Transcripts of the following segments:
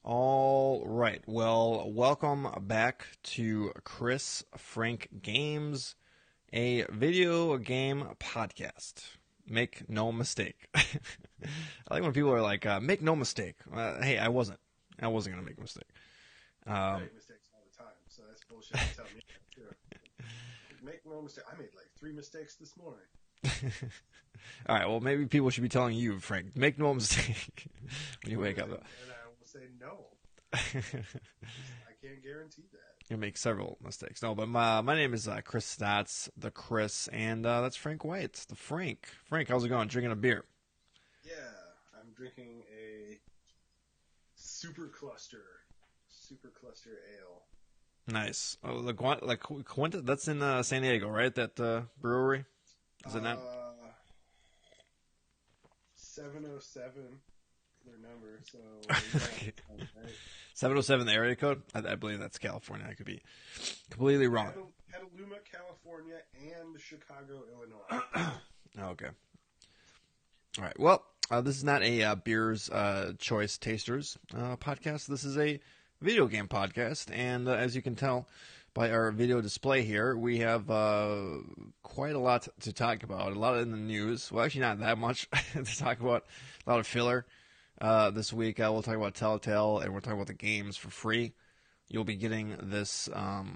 All right. Well, welcome back to Chris Frank Games, a video game podcast. Make no mistake. I like when people are like, "Make no mistake." Hey, I wasn't. I wasn't gonna make a mistake. I Um, make mistakes all the time, so that's bullshit to tell me that too. Make no mistake. I made like 3 mistakes this morning. all right. Well, maybe people should be telling you, Frank, make no mistake when you wake up. And I will say no. I can't guarantee that. You make several mistakes. No, but my name is Chris Stotts, the Chris, and that's Frank White, the Frank. Frank, how's it going? Drinking a beer. Yeah, I'm drinking a super cluster ale. Nice. Oh, Quinta, that's in San Diego, right? That brewery. Is it not? 707, their number. So Okay. right? 707, the area code. I believe that's California. I could be completely wrong. Petaluma, California, and Chicago, Illinois. Okay. All right. Well, this is not a Beers Choice Tasters podcast. This is a video game podcast, and as you can tell by our video display here, we have quite a lot to talk about. A lot in the news. Well, actually, not that much to talk about. A lot of filler this week. We'll talk about TellTale, and we'll talk about the games for free. You'll be getting this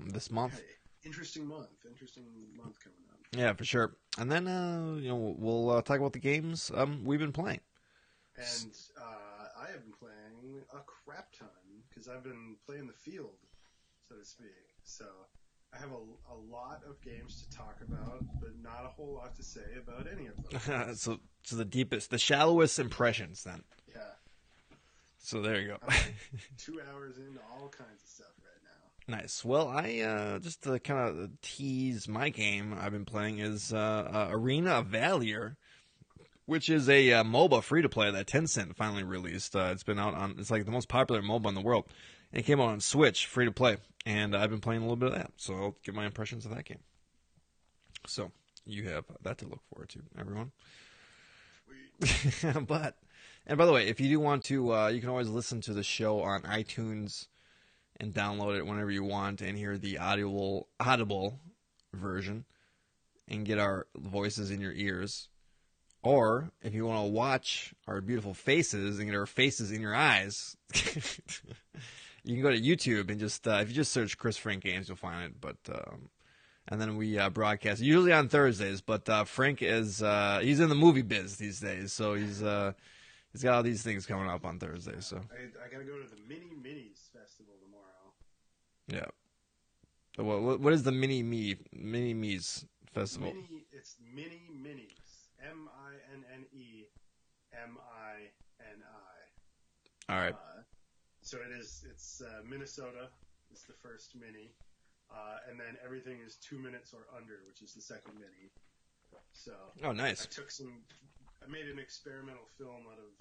this month. Hey, interesting month coming up. Yeah, for sure. And then we'll talk about the games we've been playing. And I have been playing a crap ton because I've been playing the field, so to speak. So I have a lot of games to talk about, but not a whole lot to say about any of them. so the shallowest impressions then. Yeah. So there you go. I'm like 2 hours into all kinds of stuff right now. Nice. Well, I just to kind of tease my game I've been playing is Arena of Valor, which is a MOBA free to play that Tencent finally released. It's been out on. It's like the most popular MOBA in the world. And it came out on Switch, free to play, and I've been playing a little bit of that. So I'll give my impressions of that game. So you have that to look forward to, everyone. Sweet. And by the way, if you do want to, you can always listen to the show on iTunes and download it whenever you want and hear the audible version and get our voices in your ears. Or if you want to watch our beautiful faces and get our faces in your eyes, you can go to YouTube and just if you just search Chris Frank Games, you'll find it. But and then we broadcast usually on Thursdays. But Frank is he's in the movie biz these days, so he's got all these things coming up on Thursday. So I gotta go to the Mini Minis Festival tomorrow. yeah. What is the Mini Me's Festival? It's Mini Minis. MINNI. All right. So it's Minnesota is the first mini, and then everything is 2 minutes or under, which is the second mini. So Oh, nice. I made an experimental film out of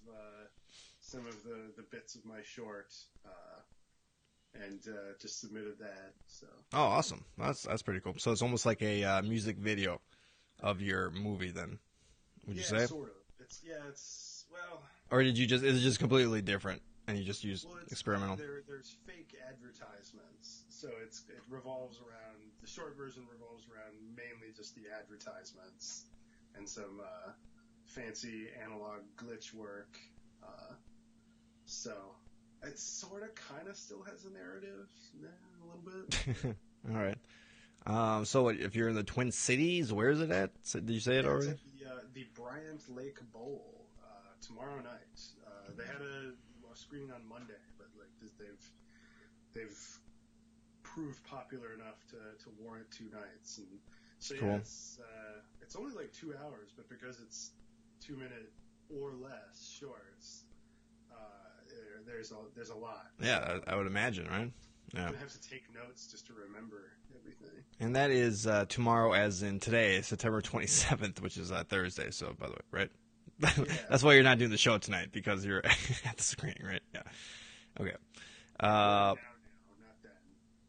some of the bits of my short, and just submitted that. So Oh, awesome. That's pretty cool. So it's almost like a music video of your movie, then. Would you say? Sort of. Well. Or is it just completely different and you just use experimental? There's fake advertisements, so it revolves around, the short version revolves around mainly just the advertisements and some fancy analog glitch work. So it sort of kind of still has a narrative, a little bit. All right. So if you're in the Twin Cities, where is it at? Did you say it already? It's at the Bryant Lake Bowl tomorrow night. They had a screening on Monday, but like they've proved popular enough to warrant 2 nights, and so yeah, Cool. it's only like 2 hours, but because it's 2 minute or less shorts, there's a lot. Yeah, I would imagine, right? Yeah. I'm gonna have to take notes just to remember everything. And that is tomorrow, as in today, September 27th, which is Thursday. So, by the way, right? Yeah. That's why you're not doing the show tonight, because you're at the screening, right? Yeah. Okay. Now, not then.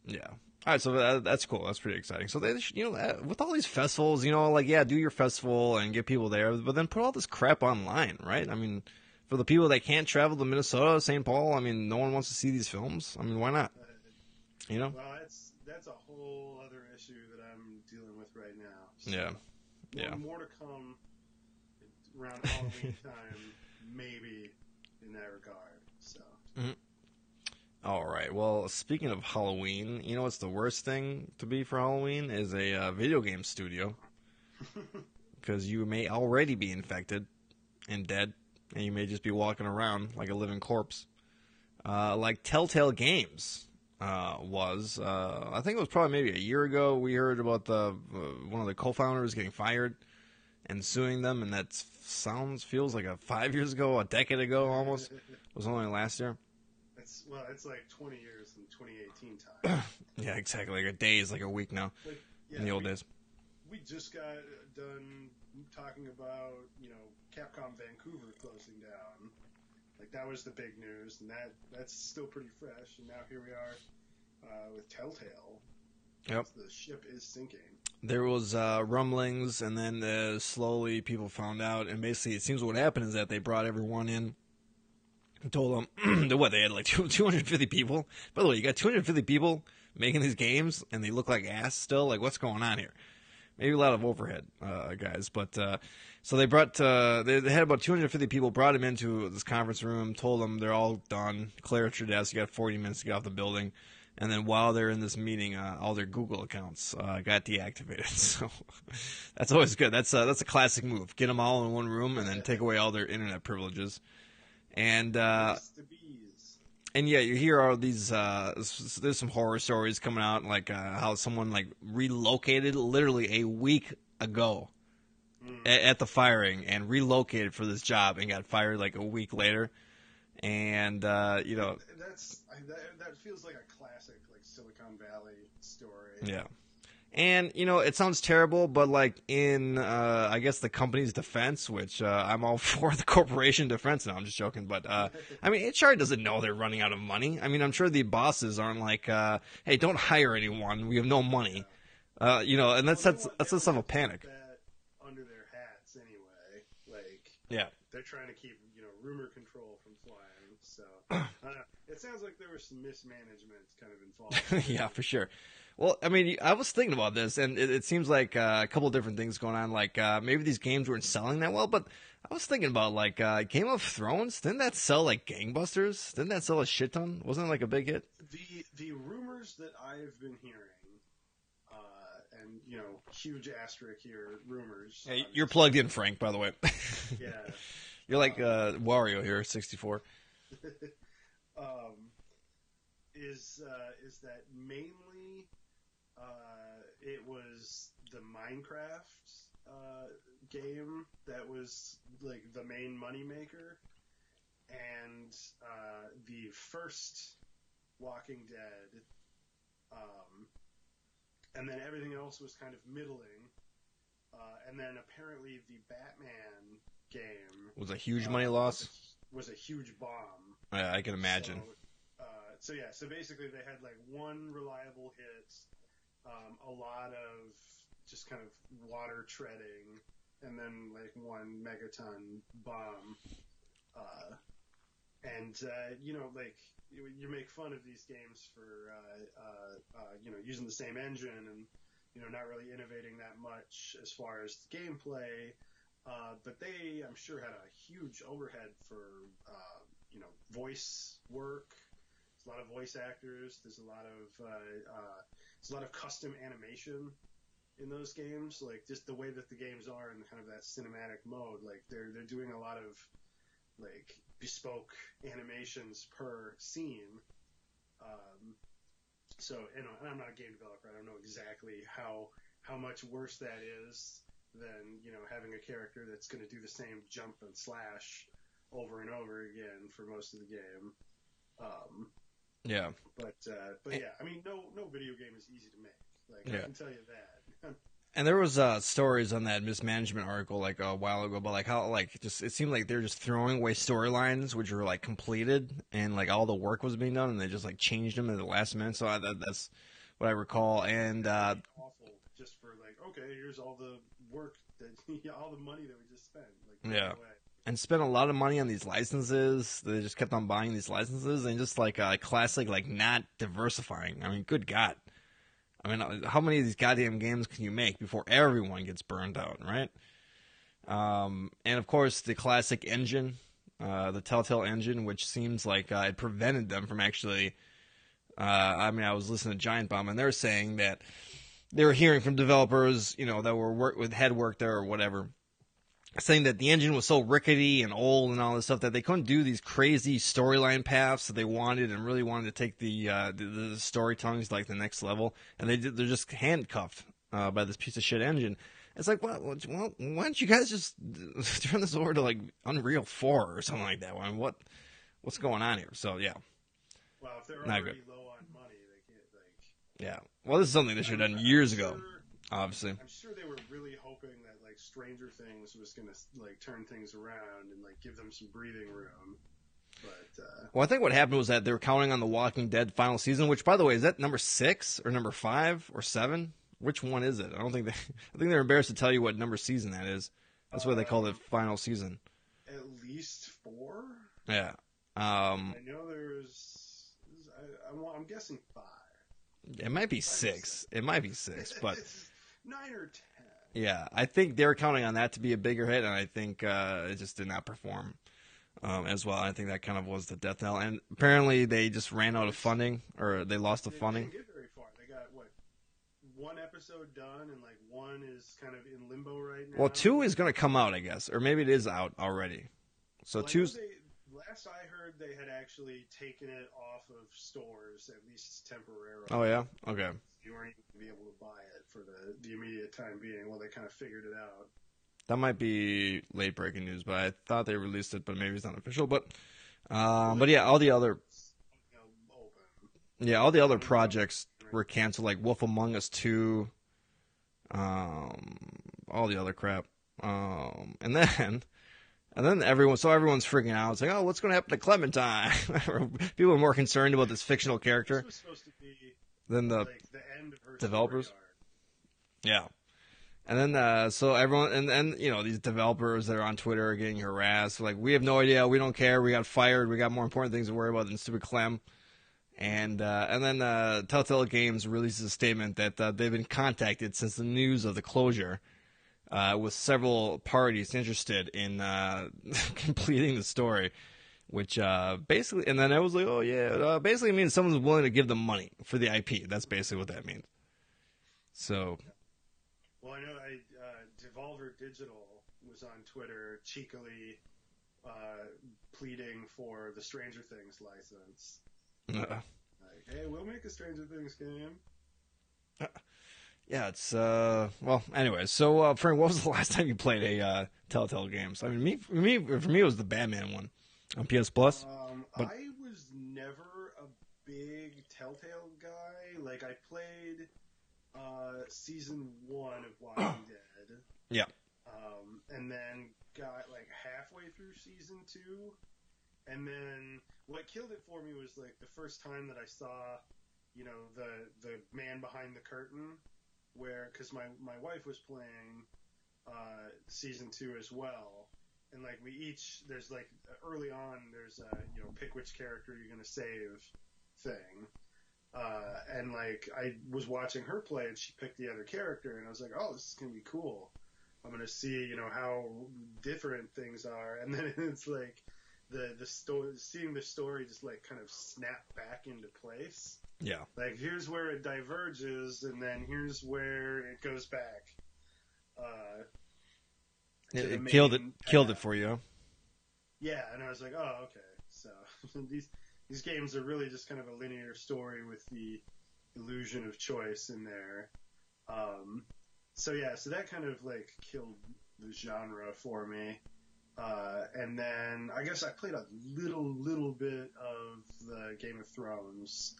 Yeah. All right, so that's cool. That's pretty exciting. So they, with all these festivals, like, yeah, do your festival and get people there, but then put all this crap online, right? I mean, For the people that can't travel to Minnesota, St. Paul, I mean, no one wants to see these films. I mean, why not? You know? Well, that's a whole other issue that I'm dealing with right now. So Yeah. Yeah. more to come around Halloween time, maybe in that regard. So. Mhm. All right. Well, speaking of Halloween, you know what's the worst thing to be for Halloween is a video game studio because you may already be infected and dead, and you may just be walking around like a living corpse. Like TellTale Games was. I think it was probably maybe a year ago. We heard about the one of the co-founders getting fired and suing them, and that feels like 5 years ago, a decade ago almost. It was only last year. It's like 20 years in 2018 time. Yeah, exactly. Like a day is like a week now in the old days. We just got done talking about, Capcom Vancouver closing down. Like, that was the big news, and that's still pretty fresh. And now here we are with TellTale. Yep. The ship is sinking. There was rumblings, and then slowly people found out. And basically, it seems what happened is that they brought everyone in and told them that they had like 250 people. By the way, you got 250 people making these games, and they look like ass still. Like, what's going on here? Maybe a lot of overhead, guys. But so they brought they had about 250 people, brought them into this conference room, told them they're all done. Clear at your desk. You got 40 minutes to get off the building. And then while they're in this meeting, all their Google accounts got deactivated. So that's always good. That's a classic move. Get them all in one room and then take away all their internet privileges. And yeah, you hear all these. There's some horror stories coming out, like how someone like relocated literally a week ago at the firing and relocated for this job and got fired like a week later. And that feels like a classic like Silicon Valley story. Yeah. And, it sounds terrible, but, like, in, I guess, the company's defense, which I'm all for the corporation defense. No, I'm just joking. But, I mean, HR doesn't know they're running out of money. I mean, I'm sure the bosses aren't like, hey, don't hire anyone. We have no money. And that sets up a panic. That under their hats anyway. Like, yeah. They're trying to keep, rumor control from flying. So, it sounds like there was some mismanagement kind of involved. Yeah, for sure. Well, I mean, I was thinking about this, and it seems like a couple of different things going on. Like, maybe these games weren't selling that well, but I was thinking about, like, Game of Thrones. Didn't that sell, like, gangbusters? Didn't that sell a shit ton? Wasn't it, like, a big hit? The rumors that I've been hearing, and, huge asterisk here, rumors. Hey, you're plugged in, Frank, by the way. Yeah. You're like Wario here, 64. Is that mainly it was the Minecraft game that was like the main moneymaker, and the first Walking Dead, and then everything else was kind of middling, and then apparently the Batman game was a huge money loss. Was a huge bomb. Yeah, I can imagine. So basically they had like one reliable hit, a lot of just kind of water treading, and then like one megaton bomb. Like you make fun of these games for using the same engine and not really innovating that much as far as the gameplay. But they, I'm sure, had a huge overhead for voice work. There's a lot of voice actors. There's a lot of custom animation in those games. Like just the way that the games are in kind of that cinematic mode. Like they're doing a lot of like bespoke animations per scene. And I'm not a game developer. I don't know exactly how much worse that is than having a character that's going to do the same jump and slash over and over again for most of the game. Yeah. But yeah, I mean, no video game is easy to make. Like, yeah. I can tell you that. And there was stories on that mismanagement article like a while ago about like how like just it seemed like they're just throwing away storylines which were like completed and like all the work was being done and they just like changed them at the last minute. So that's what I recall. And awful, just for like, okay, here's all the work that all the money that we just spent. Like, yeah. and spent a lot of money on these licenses. They just kept on buying these licenses and just like classic, like not diversifying. I mean, good God. I mean, how many of these goddamn games can you make before everyone gets burned out, right? And of course, the classic engine, the TellTale engine, which seems like it prevented them from actually. I mean, I was listening to Giant Bomb, and they're saying that they were hearing from developers, that were had worked there or whatever, saying that the engine was so rickety and old and all this stuff that they couldn't do these crazy storyline paths that they wanted and really wanted to take the storytelling to like the next level, and they're just handcuffed by this piece of shit engine. It's like, well, why don't you guys just turn this over to like Unreal 4 or something like that? I mean, what's going on here? So yeah. Well, if they're Not already good. low on money, they can't Yeah. Well, this is something they should have done years ago. Obviously. I'm sure they were really hoping that like Stranger Things was gonna like turn things around and like give them some breathing room. But well, I think what happened was that they were counting on the Walking Dead final season, which, by the way, is that number 6 or number 5 or 7? Which one is it? I don't think they. I think they're embarrassed to tell you what number season that is. That's why they call it final season. At least 4. Yeah. I know I'm guessing 5. It might be 6. It might be 6, but 9 or 10. Yeah, I think they were counting on that to be a bigger hit, and I think it just did not perform as well. I think that kind of was the death knell. And apparently they just ran out of funding, or they lost the funding. They didn't get very far. They got, what, 1 episode done, and, like, 1 is kind of in limbo right now? Well, 2 is going to come out, I guess. Or maybe it is out already. So well, 2's... Last I heard, they had actually taken it off of stores, at least temporarily. Oh, yeah? Okay. You weren't even going to be able to buy it for the immediate time being. Well, they kind of figured it out. That might be late breaking news, but I thought they released it, but maybe it's not official. But yeah, all the other projects were canceled, like Wolf Among Us 2, all the other crap, and then everyone's freaking out. It's like, oh, what's going to happen to Clementine? People are more concerned about this fictional character This was supposed to be than the like the end of her developers. story arc. Yeah. And then, so everyone, and these developers that are on Twitter are getting harassed. Like, we have no idea. We don't care. We got fired. We got more important things to worry about than stupid Clem. And then TellTale Games releases a statement that they've been contacted since the news of the closure, with several parties interested in completing the story. Which basically, and then I was like, oh yeah, basically means someone's willing to give them money for the IP. That's basically what that means. So. Well, I know Devolver Digital was on Twitter cheekily pleading for the Stranger Things license. Like, hey, we'll make a Stranger Things game. Yeah, it's well. Anyway, so Frank, what was the last time you played a TellTale games? I mean, for me, it was the Batman one on PS Plus. I was never a big TellTale guy. Like, I played season 1 of Walking Dead. Yeah. And then got like halfway through season 2. And then what killed it for me was like the first time that I saw, the man behind the curtain, because my wife was playing season 2 as well. And like there's like early on, there's a, pick which character you're going to save thing. And like I was watching her play and she picked the other character and I was like, oh, this is going to be cool. I'm going to see, how different things are. And then it's like the story, seeing the story just like kind of snap back into place. Yeah. Like here's where it diverges and then here's where it goes back. It killed it for you. Yeah, and I was like, oh, okay. So these games are really just kind of a linear story with the illusion of choice in there. So that kind of like killed the genre for me. And then I guess I played a little bit of the Game of Thrones,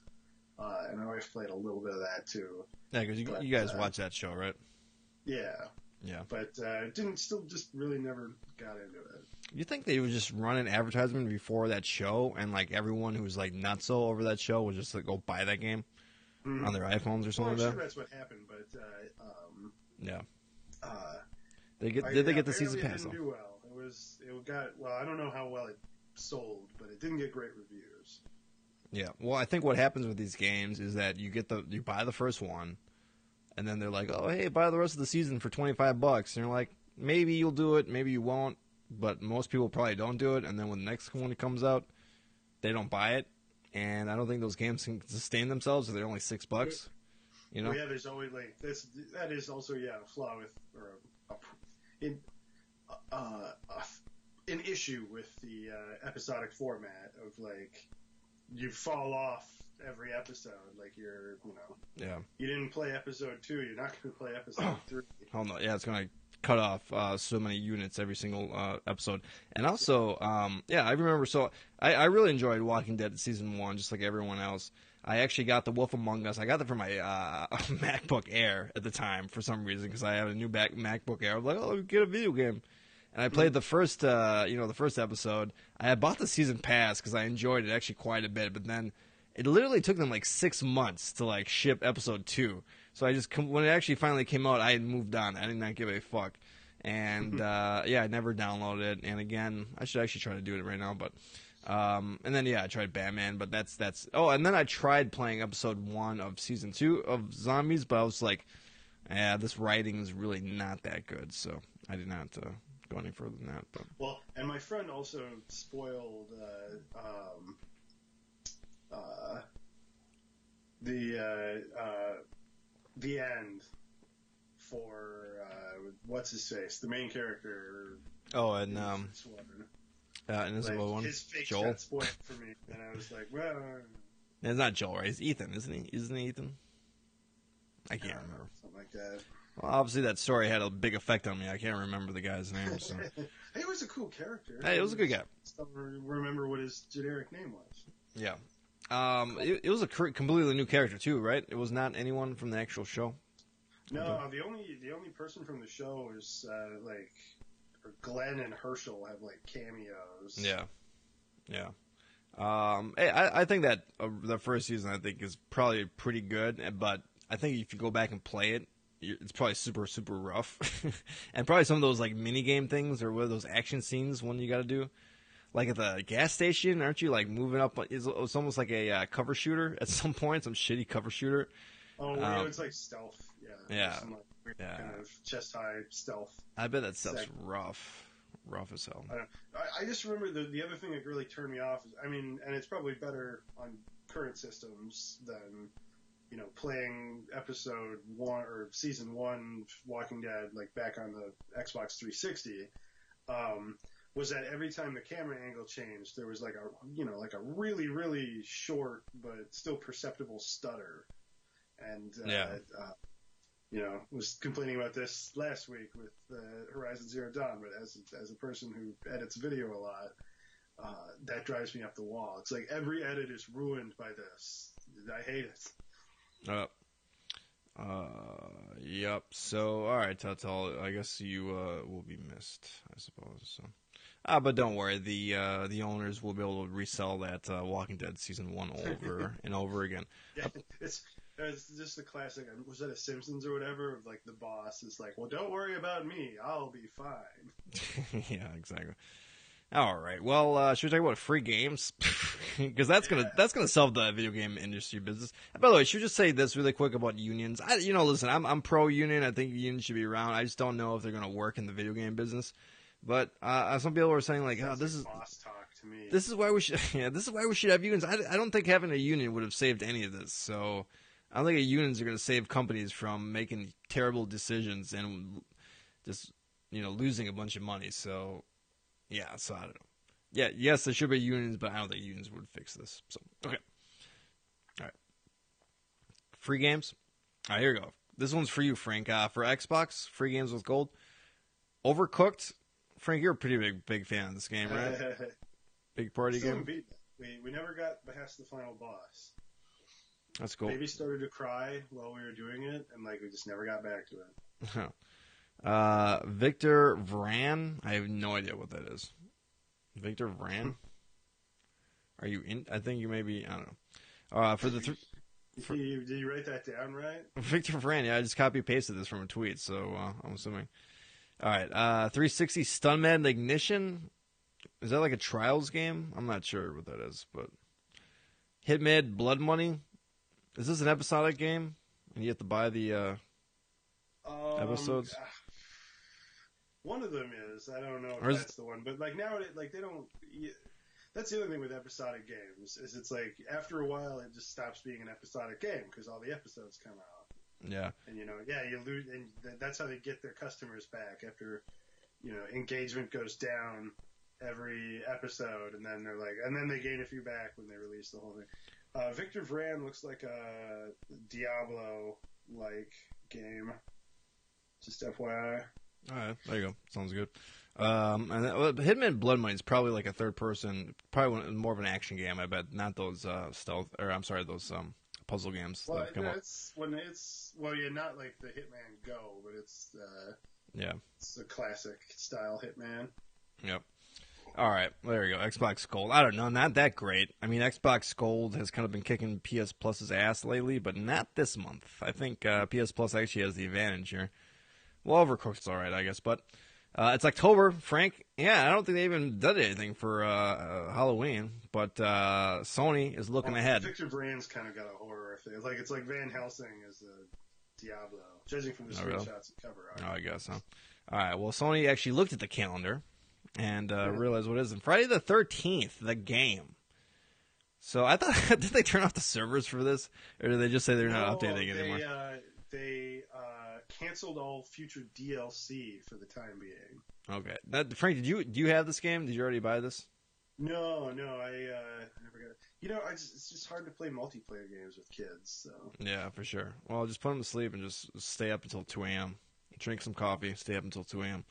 and my wife played a little bit of that too. Yeah, because you guys watch that show, right? Yeah. Yeah. But just really never got into it. You think they would just run an advertisement before that show, and like everyone who's like nutso over that show would just like go buy that game on their iPhones or something I'm like sure that? that's what happened, but Yeah. did they get the season apparently pass? It didn't do well. it got, well, I don't know how well it sold, but it didn't get great reviews. Yeah. Well, I think what happens with these games is that you buy the first one, and then they're like, oh, hey, buy the rest of the season for $25. And you're like, maybe you'll do it, maybe you won't, but most people probably don't do it. And then when the next one comes out, they don't buy it. And I don't think those games can sustain themselves if they're only $6. You know? Well, yeah, there's always like this. That is also a flaw with, or an issue with the episodic format of like you fall off every episode. Like you didn't play episode 2, you're not going to play episode 3. Oh no, yeah, it's gonna cut off so many units every single episode. And also, I remember. So I really enjoyed Walking Dead season 1, just like everyone else. I actually got The Wolf Among Us. I got that for my MacBook Air at the time for some reason because I have a new MacBook Air. I was like, oh, get a video game. And I played the first episode. I had bought the season pass because I enjoyed it actually quite a bit. But then it literally took them like 6 months to like ship episode 2. So when it actually finally came out, I had moved on. I did not give a fuck. And I never downloaded it. And again, I should actually try to do it right now. But and then I tried Batman. But that's. Oh, and then I tried playing episode 1 of season 2 of Zombies. But I was like, this writing is really not that good. So I did not go any further than that. But. Well, and my friend also spoiled the end for what's his face, the main character. Oh, and like, one, his face Joel. got spoiled for me, and I was like, well, it's not Joel, right? It's Ethan, isn't he? Isn't he Ethan? I can't remember. Something like that. Well, obviously that story had a big effect on me. I can't remember the guy's name. So. He was a cool character. Hey, it was a good guy. Still remember what his generic name was. Yeah. It was a completely new character too, right? It was not anyone from the actual show. No, the only person from the show is Glenn and Herschel have like cameos. Yeah. I think that the first season is probably pretty good, but I think if you go back and play it, it's probably super, super rough. And probably some of those like mini game things or what are those action scenes one you got to do. Like at the gas station, aren't you like moving up? It's almost like a cover shooter at some point, some shitty cover shooter. Oh, it's like stealth. Yeah. Some, kind of chest high stealth. I bet that stuff's rough as hell. I just remember the other thing that really turned me off is, and it's probably better on current systems than, playing episode 1 or season 1 Walking Dead, like back on the Xbox 360, was that every time the camera angle changed, there was like a really, really short, but still perceptible stutter. And, was complaining about this last week with Horizon Zero Dawn, but as a person who edits video a lot, that drives me up the wall. It's like every edit is ruined by this. I hate it. Yep. So, all right, TellTale, I guess you will be missed, I suppose. So, but don't worry, the owners will be able to resell that Walking Dead season 1 over and over again. Yeah, it's just the classic. Was that a Simpsons or whatever? Of like the boss is like, well, don't worry about me, I'll be fine. Yeah, exactly. All right. Well, should we talk about free games? Because that's gonna solve the video game industry business. And by the way, should we just say this really quick about unions? Listen, I'm pro union. I think unions should be around. I just don't know if they're gonna work in the video game business. But some people were saying like, "Oh, this is boss talk to me. This is why we should. Yeah, this is why we should have unions." I don't think having a union would have saved any of this. So I don't think unions are going to save companies from making terrible decisions and just losing a bunch of money. So. Yeah, so I don't know. Yeah, yes, there should be unions, but I don't think unions would fix this. So, okay. All right. Free games. All right, here we go. This one's for you, Frank. For Xbox, free games with gold. Overcooked. Frank, you're a pretty big fan of this game, right? Big party game. Beat it. We never got past the final boss. That's cool. Baby started to cry while we were doing it, and we just never got back to it. Victor Vran. I have no idea what that is. Victor Vran? Are you in? I think you may be. I don't know. For the did you write that down right? Victor Vran. Yeah, I just copy pasted this from a tweet, so I'm assuming. All right. 360 Stunman Ignition. Is that like a Trials game? I'm not sure what that is, but Hitman Blood Money. Is this an episodic game? And you have to buy the Um, episodes? one of them is. I don't know if Or is that's the one, but like nowadays, like they don't. That's the other thing with episodic games is it's like after a while it just stops being an episodic game because all the episodes come out, yeah. and you lose, and that's how they get their customers back after engagement goes down every episode, and then they're like, and then they gain a few back when they release the whole thing. Victor Vran looks like a Diablo-like game. Just FYI. All right, there you go. Sounds good. Hitman Blood Money is probably like a third person, probably more of an action game. I bet, not those stealth, or I'm sorry, those puzzle games Well, that come up. yeah, not like the Hitman Go, but it's Yeah. it's a classic style Hitman. Yep. All right, there you go. Xbox Gold. I don't know, not that great. I mean, Xbox Gold has kind of been kicking PS Plus's ass lately, but not this month. I think PS Plus actually has the advantage here. Well, Overcooked's all right, I guess, but it's October, Frank. Yeah, I don't think they even did anything for Halloween, but Sony is looking ahead. Victor Brand's kind of got a horror thing. It's like Van Helsing as a Diablo, judging from the Oh, really? screenshots and cover art. Oh, I guess so. All right, well, Sony actually looked at the calendar and realized what it is. And Friday the 13th, the game. So I thought, did they turn off the servers for this? Or did they just say they're not updating anymore? They canceled all future DLC for the time being. Okay. Frank, do you have this game? Did you already buy this? No, I never got it. It's just hard to play multiplayer games with kids. So Yeah, for sure. Well, just put them to sleep and just stay up until 2 a.m. Drink some coffee, stay up until 2 a.m.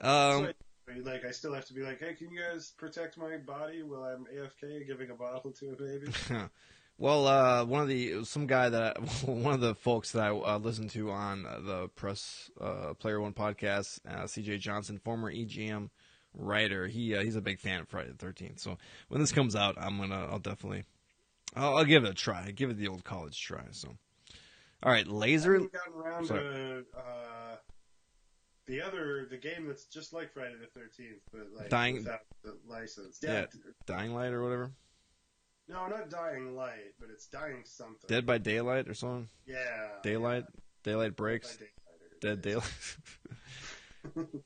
I still have to be like, hey, can you guys protect my body while I'm AFK giving a bottle to a baby? Well, one of the folks that I listened to on the Press Player One podcast, CJ Johnson, former EGM writer, he's a big fan of Friday the 13th. So when this comes out, I'll definitely give it a try. Give it the old college try. So, all right, Laser. I haven't gotten around to the game that's just like Friday the 13th, but like without the license. Yeah, Dying Light or whatever. No, not Dying Light, but it's Dying something. Dead by Daylight or something? Yeah. Daylight? Yeah. Daylight Breaks? Dead Daylight?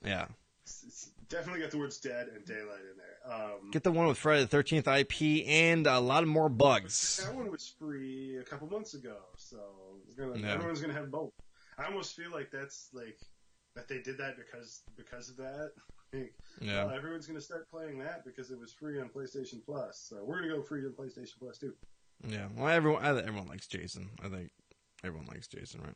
Yeah. It's definitely got the words dead and daylight in there. Get the one with Friday the 13th IP and a lot more bugs. That one was free a couple months ago, so everyone's going to have both. I almost feel like that's like that they did that because of that. Yeah. Well, everyone's going to start playing that because it was free on PlayStation Plus. So we're going to go free on PlayStation Plus too. Yeah. Well, everyone likes Jason. I think everyone likes Jason, right?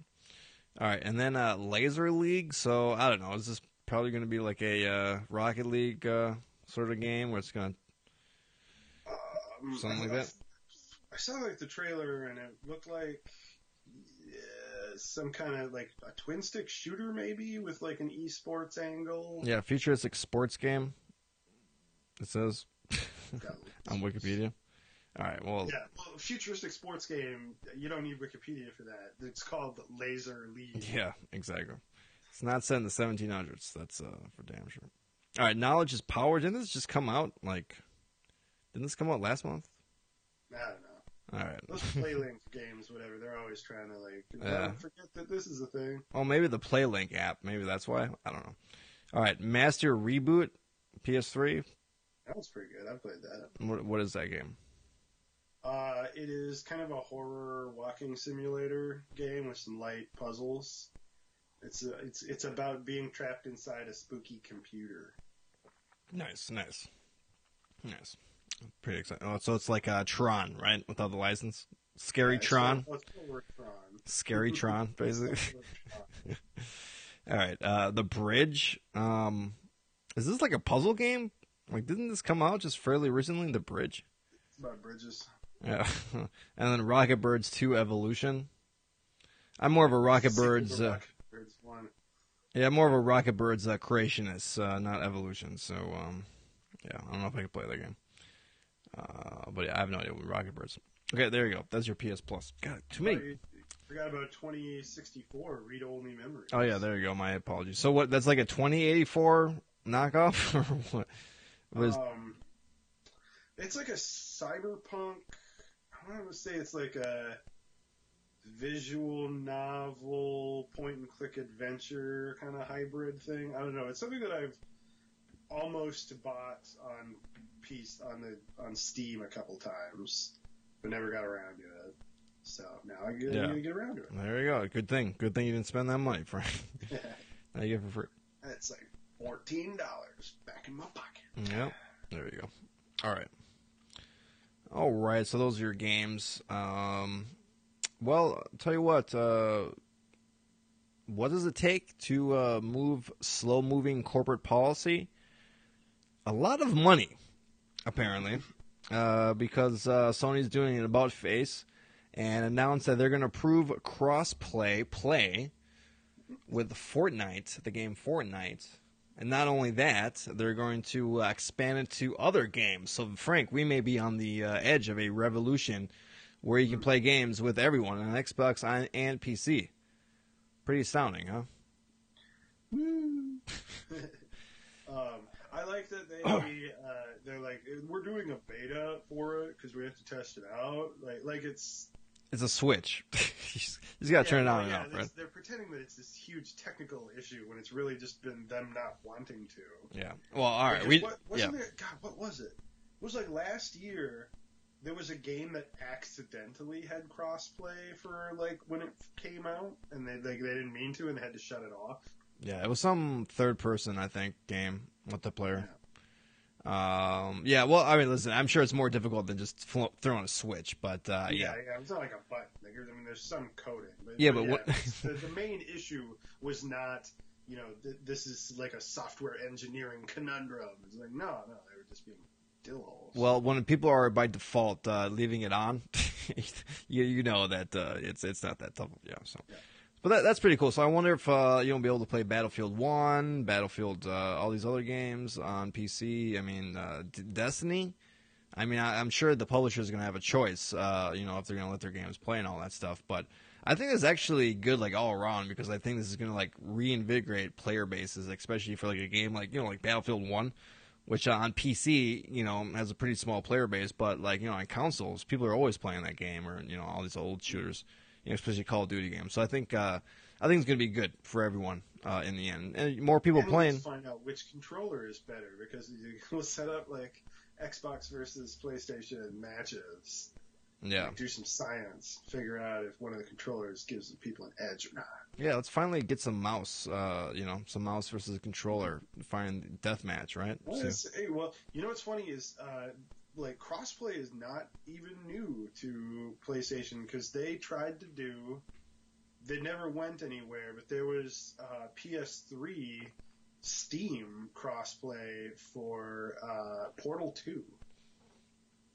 All right, and then Laser League. So I don't know. Is this probably going to be like a Rocket League sort of game where it's going to something like that? I saw like the trailer and it looked like some kind of like a twin stick shooter maybe with like an esports angle. Yeah, futuristic sports game. It says on Wikipedia. All right, well, futuristic sports game. You don't need Wikipedia for that. It's called Laser League. Yeah, exactly. It's not set in the 1700s. That's for damn sure. All right, Knowledge is Power. Didn't this just come out? Didn't this come out last month? I don't know. All right. Those PlayLink games, whatever, they're always trying to don't forget that this is a thing. Oh, maybe the PlayLink app. Maybe that's why. I don't know. All right, Master Reboot, PS3. That was pretty good. I played that. What is that game? It is kind of a horror walking simulator game with some light puzzles. It's about being trapped inside a spooky computer. Nice. Pretty exciting. Oh, so it's like Tron, right? Without the license. Scary Tron. Scary Tron, basically. All right. The Bridge. Is this like a puzzle game? Like, didn't this come out just fairly recently? The Bridge. It's about bridges. Yeah. And then Rocket Birds 2 Evolution. I'm more of a Rocket Birds. Yeah, more of a Rocket Birds creationist, not evolution. So, yeah, I don't know if I can play that game. But yeah, I have no idea what Rocket Birds. Okay, there you go. That's your PS Plus. God, too many. Forgot about 2064 read-only memories. Oh yeah, there you go. My apologies. So what? That's like a 2084 knockoff, or what? Was It's like a cyberpunk. I want to say it's like a visual novel, point-and-click adventure kind of hybrid thing. I don't know. It's something that I've almost bought on Steam a couple times, but never got around to it. So now I'm gonna get around to it. There you go. Good thing. Good thing you didn't spend that money, Frank. Now you get it for free. It's like $14 back in my pocket. Yep. There you go. All right. All right. So those are your games. Well, I'll tell you what. What does it take to move slow-moving corporate policy? A lot of money, apparently, because Sony's doing an about-face and announced that they're going to approve cross-play with Fortnite, the game Fortnite. And not only that, they're going to expand it to other games. So, Frank, we may be on the edge of a revolution where you can play games with everyone on Xbox and PC. Pretty astounding, huh? I like that they're like, we're doing a beta for it because we have to test it out. Like it's a Switch. He's got to turn it on and off, right? They're pretending that it's this huge technical issue when it's really just been them not wanting to. Yeah. Well, all right. What was it? It was like last year. There was a game that accidentally had crossplay for like when it came out, and they didn't mean to, and they had to shut it off. Yeah, it was some third person, I think, game with the player. Yeah. Well, I mean, listen, I'm sure it's more difficult than just throwing a switch, but yeah, it's not like a button. Like, I mean, there's some coding. But what? the main issue was not, this is like a software engineering conundrum. It's like, no, they were just being dill holes. Well, when people are by default leaving it on, you know that it's not that tough. Yeah. So. Yeah. But that's pretty cool. So I wonder if you'll be able to play Battlefield 1, Battlefield, all these other games on PC. I mean, Destiny. I mean, I'm sure the publisher is going to have a choice, if they're going to let their games play and all that stuff. But I think it's actually good, like, all around, because I think this is going to, like, reinvigorate player bases, especially for, like, a game like, like Battlefield 1, which on PC, has a pretty small player base. But, like, on consoles, people are always playing that game or, all these old shooters. Especially Call of Duty games. So I think it's going to be good for everyone in the end. And more people playing. Let's find out which controller is better, because we'll set up like Xbox versus PlayStation matches. Yeah. Like, do some science, figure out if one of the controllers gives the people an edge or not. Yeah, let's finally get some mouse. Some mouse versus a controller. Find deathmatch, right? Well, what's funny is. Like, crossplay is not even new to PlayStation, because they tried to they never went anywhere, but there was PS3 Steam crossplay for Portal 2.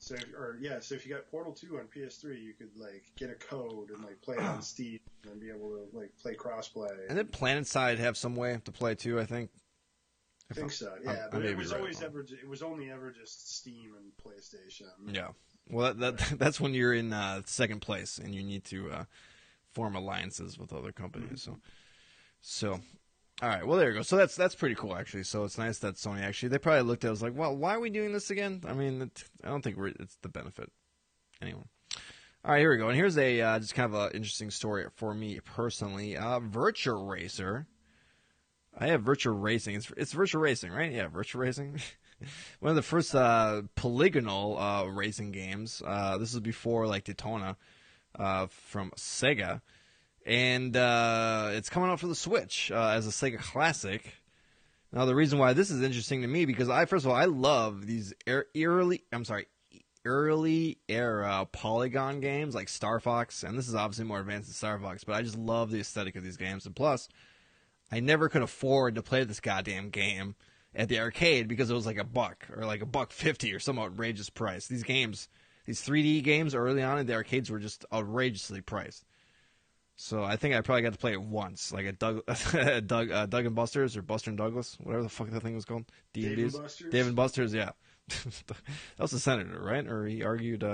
So if you got Portal 2 on PS3, you could like get a code and like play it on Steam and be able to like play crossplay. And did PlanetSide have some way to play too, I think? I think so, yeah. But it was only ever just Steam and PlayStation. Yeah. Well, that's when you're in second place and you need to form alliances with other companies. So, all right. Well, there you go. So that's pretty cool, actually. So it's nice that Sony they probably looked at it, was like, well, why are we doing this again? I mean, I don't think it's the benefit. Anyway. All right, here we go. And here's a just kind of an interesting story for me personally. Virtua Racer. I have Virtua Racing. It's Virtua Racing, right? Yeah, Virtua Racing. One of the first polygonal racing games. This was before like Daytona from Sega, and it's coming out for the Switch as a Sega Classic. Now, the reason why this is interesting to me, because I love these early era polygon games like Star Fox, and this is obviously more advanced than Star Fox, but I just love the aesthetic of these games, and plus, I never could afford to play this goddamn game at the arcade because it was like $1 or like $1.50 or some outrageous price. These games, these 3D games early on in the arcades were just outrageously priced. So I think I probably got to play it once, like at Doug and Buster's or Buster and Douglas, whatever the fuck that thing was called. D&D's? Dave and Buster's, yeah. That was the senator, right? Or he argued,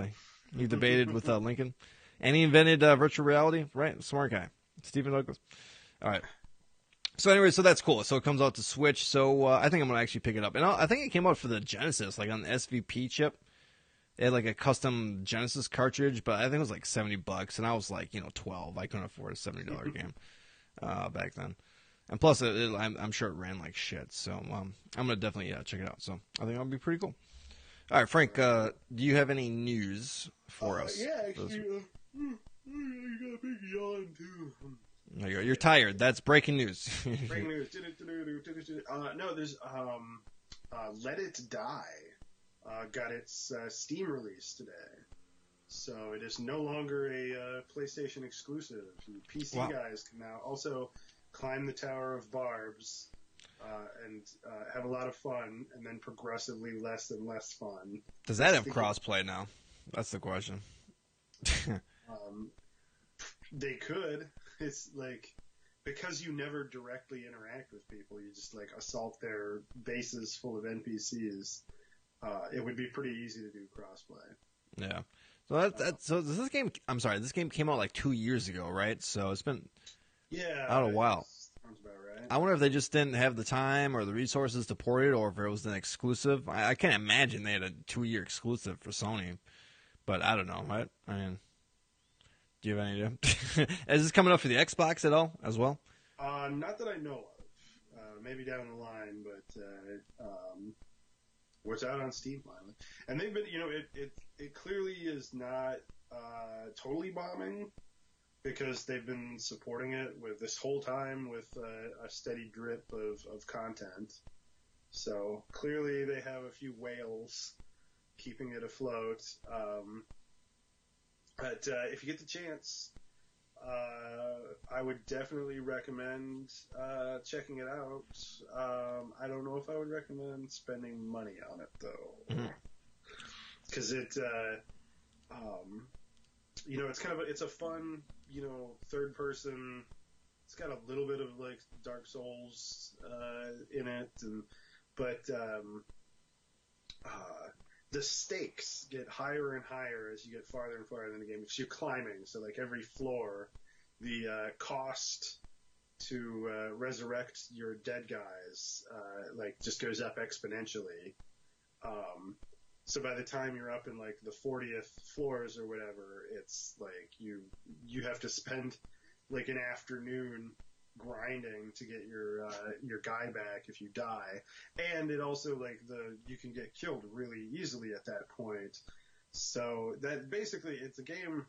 he debated with Lincoln. And he invented virtual reality, right? Smart guy, Stephen Douglas. All right. So anyway, so that's cool. So it comes out to Switch. So I think I'm gonna actually pick it up, and I think it came out for the Genesis, like on the SVP chip. It had like a custom Genesis cartridge, but I think it was like $70, and I was like, 12. I couldn't afford a $70 game back then. And plus, I'm sure it ran like shit. So I'm gonna definitely check it out. So I think that'll be pretty cool. All right, Frank, do you have any news for us? Yeah, actually, you got a big yawn too. There you go. You're tired. That's breaking news. Breaking news. No, there's Let It Die got its Steam release today. So it is no longer a PlayStation exclusive. You PC guys can now also climb the Tower of Barbs and have a lot of fun, and then progressively less and less fun. Does that have crossplay now? That's the question. They could. It's like, because you never directly interact with people, you just like assault their bases full of NPCs. It would be pretty easy to do crossplay. Yeah. So this game. I'm sorry. This game came out like 2 years ago, right? So it's been out a while. Sounds about right. I wonder if they just didn't have the time or the resources to port it, or if it was an exclusive. I can't imagine they had a 2-year exclusive for Sony, but I don't know. Right? I mean, do you have any idea? Is this coming up for the Xbox at all as well? Not that I know of. Maybe down the line, but what's out on Steam finally. And they've been, it clearly is not totally bombing, because they've been supporting it with this whole time with a steady drip of content. So clearly they have a few whales keeping it afloat. But if you get the chance, I would definitely recommend checking it out. I don't know if I would recommend spending money on it though, because it's it's a fun, third person. It's got a little bit of like Dark Souls in it, but the stakes get higher and higher as you get farther and farther in the game, because you're climbing. So like every floor, the cost to resurrect your dead guys just goes up exponentially. So by the time you're up in like the 40th floors or whatever, it's like you have to spend like an afternoon grinding to get your guy back if you die. And it also you can get killed really easily at that point. So that basically it's a game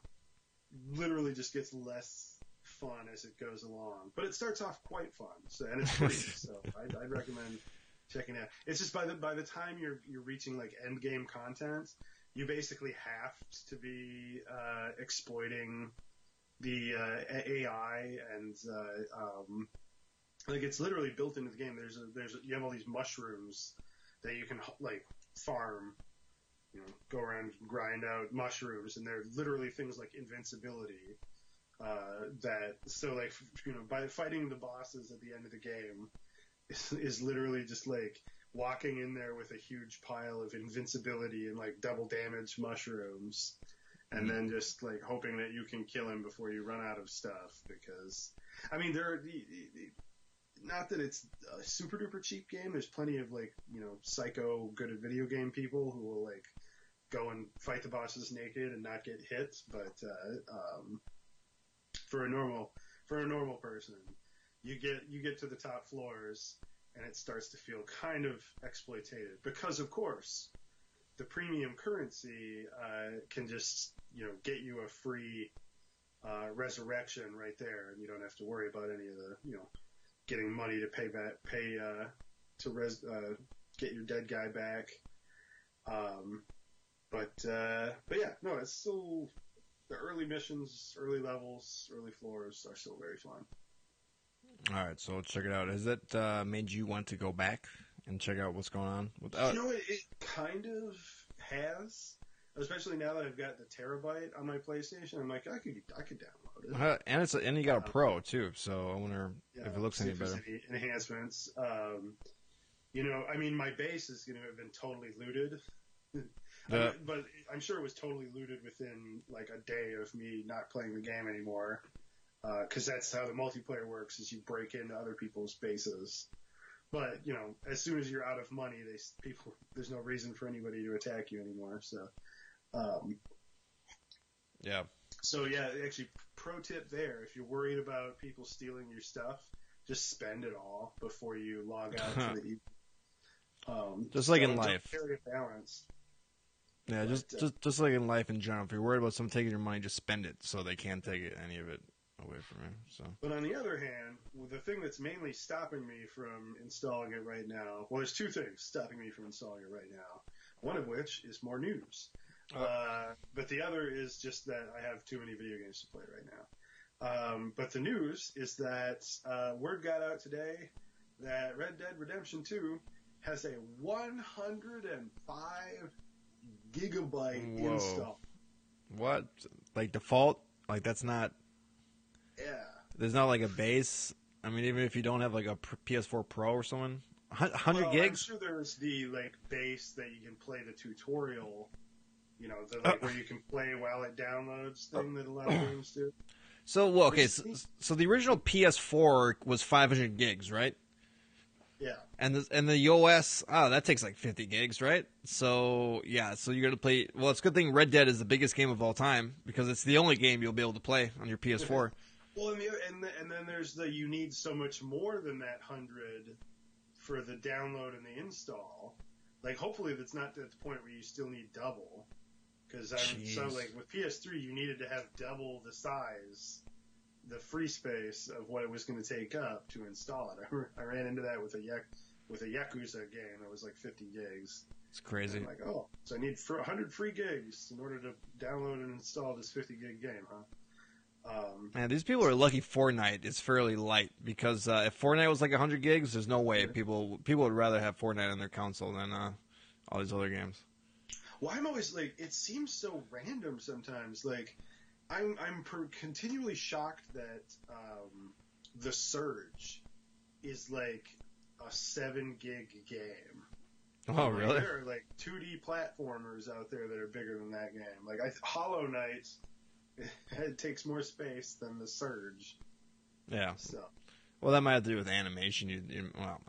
literally just gets less fun as it goes along. But it starts off quite fun. And it's free, so I'd recommend checking it out. It's just by the time you're reaching like end game content, you basically have to be exploiting the AI, and it's literally built into the game. You have all these mushrooms that you can like farm, go around and grind out mushrooms, and they're literally things like invincibility. By fighting the bosses at the end of the game is literally just like walking in there with a huge pile of invincibility and like double damage mushrooms. And then just like hoping that you can kill him before you run out of stuff, because there are not that it's a super duper cheap game. There's plenty of psycho good at video game people who will like go and fight the bosses naked and not get hit. But for a normal person, you get to the top floors and it starts to feel kind of exploitative, because of course the premium currency can just get you a free resurrection right there, and you don't have to worry about any of the getting money to pay get your dead guy back. But yeah, no, it's still the early missions, early levels, early floors are still very fun. All right, so let's check it out. Has that made you want to go back and check out what's going on? It kind of has, especially now that I've got the terabyte on my PlayStation. I'm like, I could download it. And you got a Pro too, so I wonder if it looks any better. Any enhancements. My base is going to have been totally looted The But I'm sure it was totally looted within like a day of me not playing the game anymore. Because that's how the multiplayer works: is you break into other people's bases. But as soon as you're out of money, there's no reason for anybody to attack you anymore. So, um, yeah. so yeah, actually, pro tip there: if you're worried about people stealing your stuff, just spend it all before you log out for the evening. Just like in don't life. carry a balance. Yeah, But, just like in life in general. If you're worried about someone taking your money, just spend it so they can't take any of it away from you. So. But on the other hand, the thing that's mainly stopping me from installing it right now, well, there's two things stopping me from installing it right now. One of which is more news. But the other is just that I have too many video games to play right now. But the news is that word got out today that Red Dead Redemption 2 has a 105 gigabyte Whoa. install. What? Like default? Like that's not. Yeah. There's not like a base. I mean, even if you don't have like a PS4 Pro or something, 100 Well, gigs. I'm sure there's the base that you can play the tutorial. Where you can play while it downloads thing that a lot of games do. So okay, so the original PS4 was 500 gigs, right? Yeah. And the OS, that takes like 50 gigs, right? So yeah, so you're gonna play. Well, it's a good thing Red Dead is the biggest game of all time because it's the only game you'll be able to play on your PS4. Well, and then there's you need so much more than that 100 for the download and the install. Like, hopefully that's not at the point where you still need double. Because with PS3, you needed to have double the size, the free space of what it was going to take up to install it. I ran into that with a Yakuza game that was like 50 gigs. It's crazy. And I'm like, so I need 100 free gigs in order to download and install this 50 gig game, huh? Man, these people are lucky Fortnite is fairly light because if Fortnite was like 100 gigs, there's no way people would rather have Fortnite on their console than all these other games. Well, I'm always like, it seems so random sometimes. Like, I'm continually shocked that the Surge is like a 7 gig game. Oh, really? There are like 2D platformers out there that are bigger than that game. Like Hollow Knight, it takes more space than the Surge. Yeah. So. Well, that might have to do with animation. Who knows?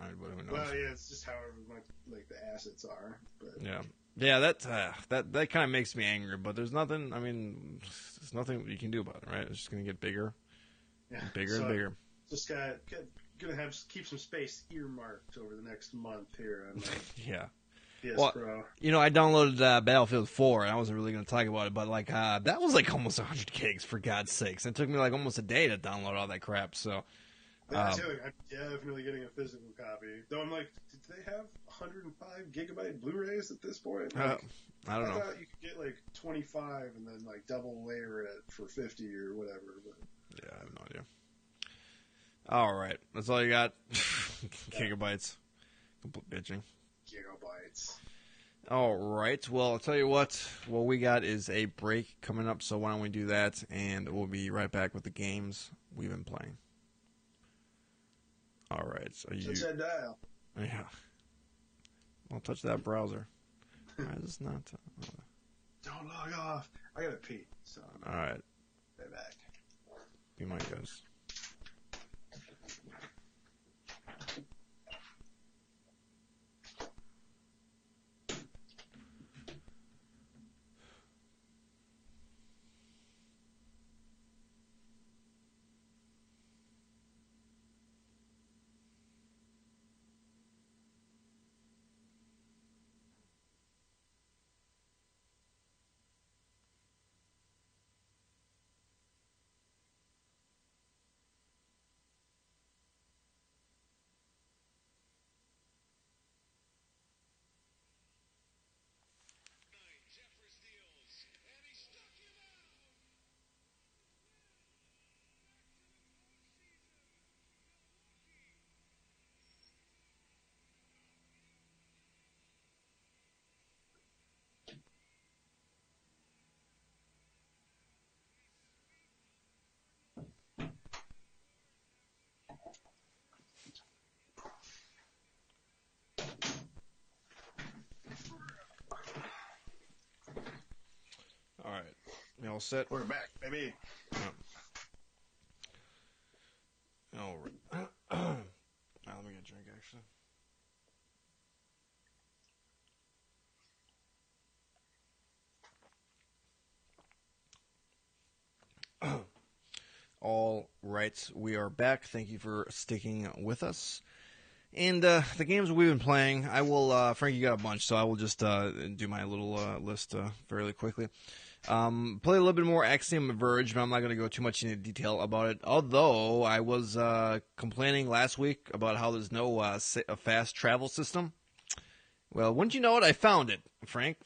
Well, yeah, it's just however much like the assets are. But. Yeah. Yeah, that kind of makes me angry, but there's nothing. I mean, there's nothing you can do about it, right? It's just gonna get bigger, and bigger. Just gonna keep some space earmarked over the next month here on yeah. PS well, Pro. I downloaded Battlefield 4, and I wasn't really gonna talk about it, but like that was like almost 100 gigs for God's sakes. It took me like almost a day to download all that crap. So. I'm definitely getting a physical copy. Though I'm like, did they have 105 gigabyte Blu-rays at this point? Like, I don't know. I thought you could get like 25 and then like double layer it for 50 or whatever. But yeah, I have no idea. All right, that's all you got. Gigabytes. Complete bitching. Gigabytes. All right. Well, I'll tell you what. What we got is a break coming up, so why don't we do that, and we'll be right back with the games we've been playing. All right. So touch that dial. Yeah. Well, touch that browser. Why is this not? Don't log off. I gotta pee. So. All right. Right back. Be my guest. all set? We're back, baby. All right. Now, let me get a drink, actually. All right, we are back. Thank you for sticking with us. And the games we've been playing, I will, Frank, you got a bunch, so I will just do my little list fairly quickly. Play a little bit more Axiom Verge, but I'm not going to go too much into detail about it. Although I was complaining last week about how there's no a fast travel system. Well, wouldn't you know it? I found it, Frank.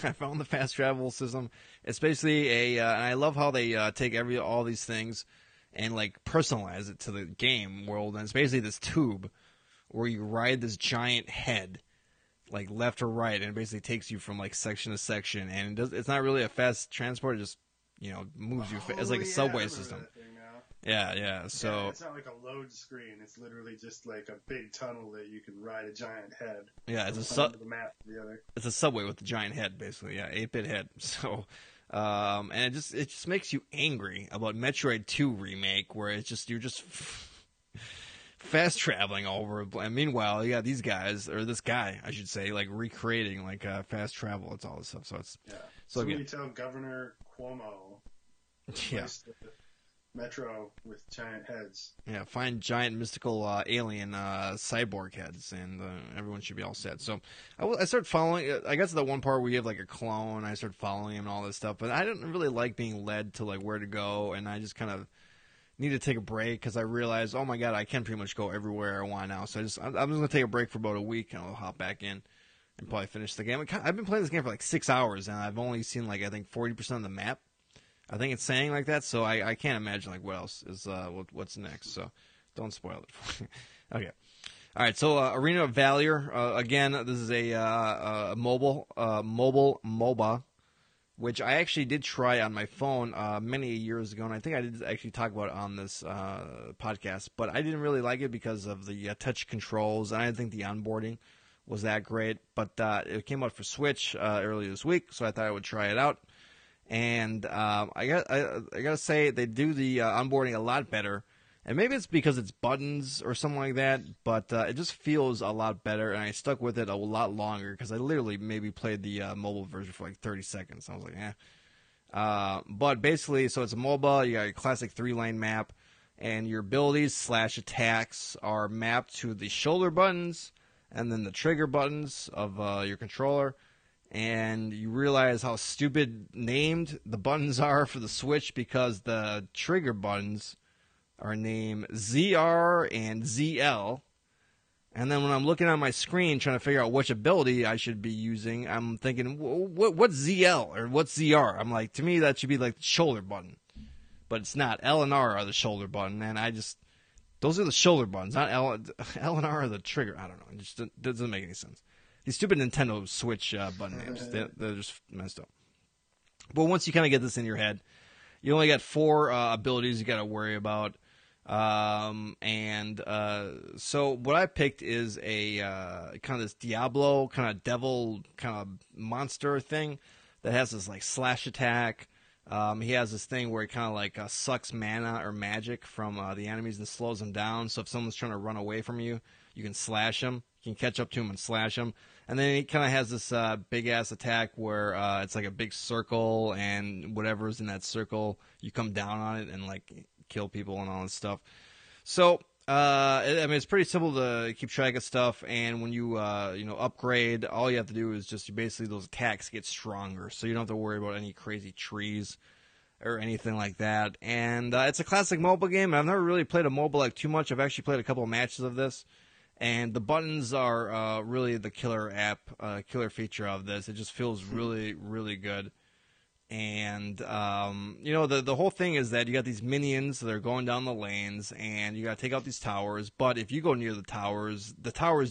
I found the fast travel system. It's basically and I love how they take all these things and like personalize it to the game world. And it's basically this tube where you ride this giant head, like left or right, and it basically takes you from like section to section. And it's not really a fast transport; it just moves you. It's like a subway system. Yeah. So yeah, it's not like a load screen. It's literally just like a big tunnel that you can ride a giant head. Yeah, it's the map to the other. It's a subway with a giant head, basically. Yeah, 8-bit head. So, and it just makes you angry about Metroid 2 remake, where you're just fast traveling over. And meanwhile, you got these guys, or this guy, I should say, like recreating like fast travel. It's all this stuff. So it's So when you tell Governor Cuomo, the Metro with giant heads. Yeah, find giant mystical alien cyborg heads, and everyone should be all set. So I started following. I got to the one part where you have like a clone. I started following him and all this stuff, but I didn't really like being led to like where to go, and I just kind of need to take a break because I realized, oh my god, I can pretty much go everywhere I want now. So I'm just gonna take a break for about a week, and I'll hop back in and probably finish the game. I've been playing this game for like 6 hours, and I've only seen like I think 40% of the map. I think it's saying like that, so I can't imagine like what else is what's next. So don't spoil it for me. Okay. All right. So Arena of Valor again. This is a mobile MOBA, which I actually did try on my phone many years ago, and I think I did actually talk about it on this podcast. But I didn't really like it because of the touch controls, and I didn't think the onboarding was that great. But it came out for Switch earlier this week, so I thought I would try it out. And I gotta say they do the onboarding a lot better, and maybe it's because it's buttons or something like that. But it just feels a lot better, and I stuck with it a lot longer because I literally maybe played the mobile version for like 30 seconds. I was like, but basically, so it's a MOBA. You got a classic 3-lane map, and your abilities / attacks are mapped to the shoulder buttons and then the trigger buttons of your controller. And you realize how stupid named the buttons are for the Switch because the trigger buttons are named ZR and ZL. And then when I'm looking on my screen trying to figure out which ability I should be using, I'm thinking, what's ZL or what's ZR? I'm like, to me, that should be like the shoulder button. But it's not. L and R are the shoulder button, and those are the shoulder buttons, not L and R are the trigger. I don't know. It just doesn't make any sense. These stupid Nintendo Switch button names, they're just messed up. But once you kind of get this in your head, you only got 4 abilities you got to worry about. So what I picked is a kind of this Diablo, kind of devil, kind of monster thing that has this like slash attack. He has this thing where he kind of like sucks mana or magic from the enemies and slows them down. So if someone's trying to run away from you, you can slash them. You can catch up to him and slash him. And then he kind of has this big-ass attack where it's like a big circle, and whatever's in that circle, you come down on it and, like, kill people and all this stuff. So, it's pretty simple to keep track of stuff, and when you, upgrade, all you have to do is just basically those attacks get stronger, so you don't have to worry about any crazy trees or anything like that. And it's a classic mobile game. I've never really played a mobile like too much. I've actually played a couple of matches of this. And the buttons are really the killer feature of this. It just feels really, really good. And, the whole thing is that you got these minions that are going down the lanes, and you got to take out these towers. But if you go near the towers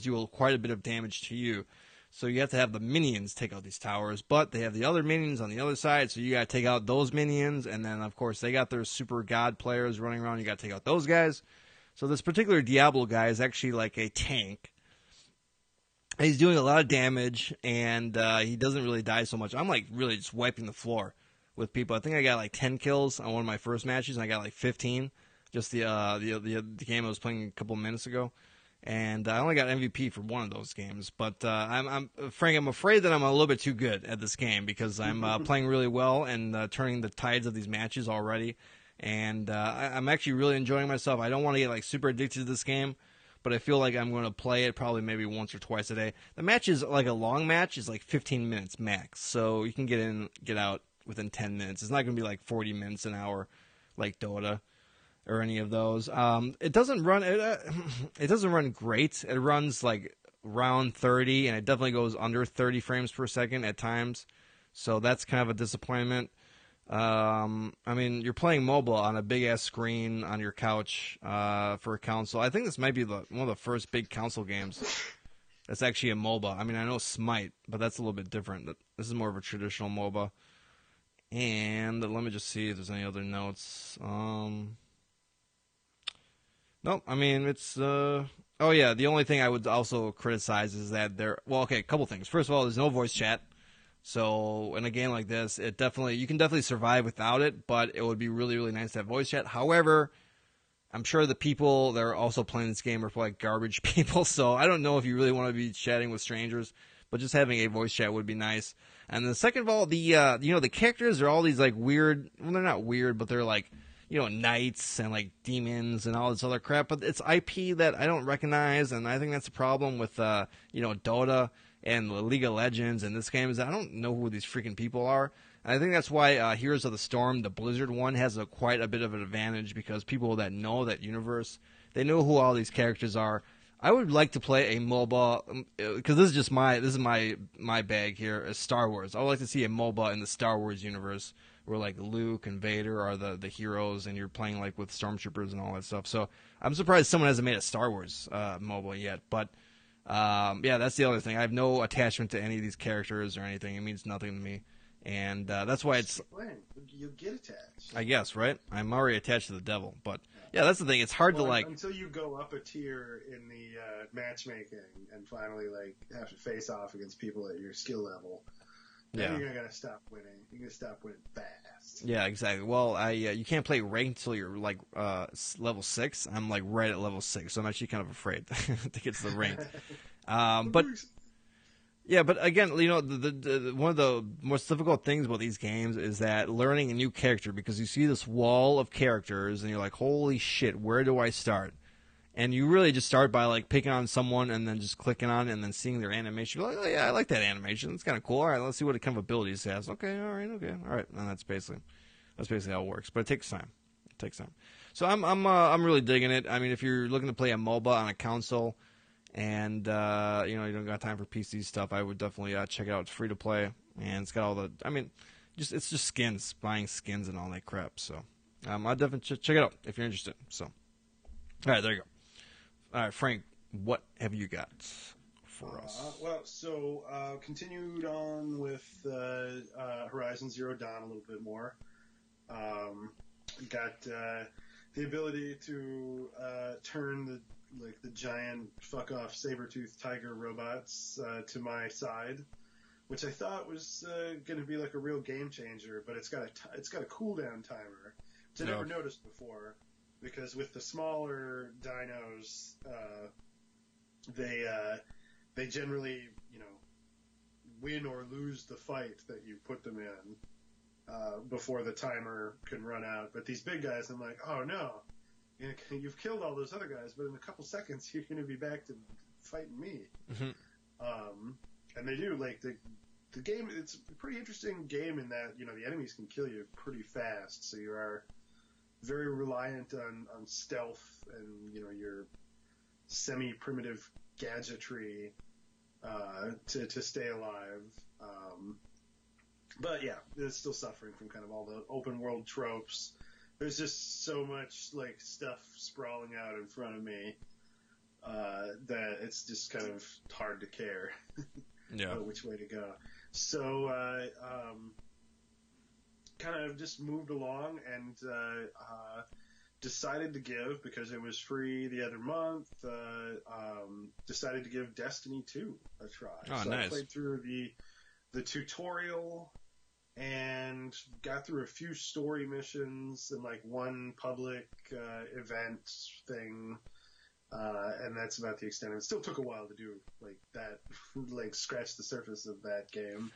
do quite a bit of damage to you. So you have to have the minions take out these towers. But they have the other minions on the other side, so you got to take out those minions. And then, of course, they got their super god players running around. You got to take out those guys. So this particular Diablo guy is actually like a tank. He's doing a lot of damage, and he doesn't really die so much. I'm like really just wiping the floor with people. I think I got like 10 kills on one of my first matches, and I got like 15 just the game I was playing a couple minutes ago. And I only got MVP for one of those games. But I'm Frank, I'm afraid that I'm a little bit too good at this game because I'm playing really well and turning the tides of these matches already. And I'm actually really enjoying myself. I don't want to get like super addicted to this game, but I feel like I'm going to play it probably maybe once or twice a day. The match is like a long match, is like 15 minutes max, so you can get in, get out within 10 minutes. It's not going to be like 40 minutes an hour like Dota or any of those. It doesn't run. It doesn't run great. It runs like around 30, and it definitely goes under 30 frames per second at times. So that's kind of a disappointment. I mean, you're playing mobile on a big ass screen on your couch for a console. I think this might be one of the first big console games that's actually a MOBA. I mean, I know Smite, but that's a little bit different. This is more of a traditional MOBA. And let me just see if there's any other notes. Nope. I mean, it's. Oh yeah, the only thing I would also criticize is that Well, okay, a couple things. First of all, there's no voice chat. So in a game like this, you can definitely survive without it, but it would be really, really nice to have voice chat. However, I'm sure the people that are also playing this game are like garbage people, so I don't know if you really want to be chatting with strangers, but just having a voice chat would be nice. And then second of all, the characters are all these like weird. Well, they're not weird, but they're like knights and like demons and all this other crap. But it's IP that I don't recognize, and I think that's a problem with Dota and the League of Legends and this game is that I don't know who these freaking people are. And I think that's why Heroes of the Storm, the Blizzard one, has quite a bit of an advantage because people that know that universe, they know who all these characters are. I would like to play a MOBA because this is my bag here is Star Wars. I would like to see a MOBA in the Star Wars universe where like Luke and Vader are the heroes and you're playing like with stormtroopers and all that stuff. So I'm surprised someone hasn't made a Star Wars MOBA yet, but. Yeah, that's the other thing. I have no attachment to any of these characters or anything. It means nothing to me, and that's why it's. You get attached. I guess, right? I'm already attached to the devil, but yeah, that's the thing. It's hard to like until you go up a tier in the matchmaking and finally like have to face off against people at your skill level. Then you're gonna stop winning. You're gonna stop winning fast. Yeah, exactly. Well, you can't play ranked until you're like level 6. I'm like right at level 6, so I'm actually kind of afraid to get to the ranked. But yeah, but again, the one of the most difficult things about these games is that learning a new character because you see this wall of characters and you're like, holy shit, where do I start? And you really just start by like picking on someone and then just clicking on it and then seeing their animation. You're like, oh yeah, I like that animation. It's kind of cool. All right, let's see what kind of abilities it has. Okay, all right. And that's basically how it works. But it takes time. So I'm really digging it. I mean, if you're looking to play a MOBA on a console and you don't got time for PC stuff, I would definitely check it out. It's free to play and it's got all the. I mean, it's just skins, buying skins and all that crap. So I'll definitely check it out if you're interested. So all right, there you go. All right, Frank, what have you got for us? Continued on with Horizon Zero Dawn a little bit more. Got the ability to turn the giant fuck off saber-toothed tiger robots to my side, which I thought was going to be like a real game changer, but it's got a cooldown timer, which I never noticed before. Because with the smaller dinos, they generally win or lose the fight that you put them in before the timer can run out. But these big guys, I'm like, oh no, you've killed all those other guys, but in a couple seconds you're going to be back to fighting me. Mm-hmm. And they do like the game. It's a pretty interesting game in that the enemies can kill you pretty fast, so you are very reliant on stealth and your semi-primitive gadgetry to stay alive. But yeah, it's still suffering from kind of all the open world tropes. There's just so much like stuff sprawling out in front of me that it's just kind of hard to care which way to go. So kind of just moved along and decided to give, because it was free the other month, decided to give Destiny 2 a try. Oh, so nice. I played through the tutorial and got through a few story missions and like one public event thing. And that's about the extent of it. It still took a while to do like that, like scratch the surface of that game.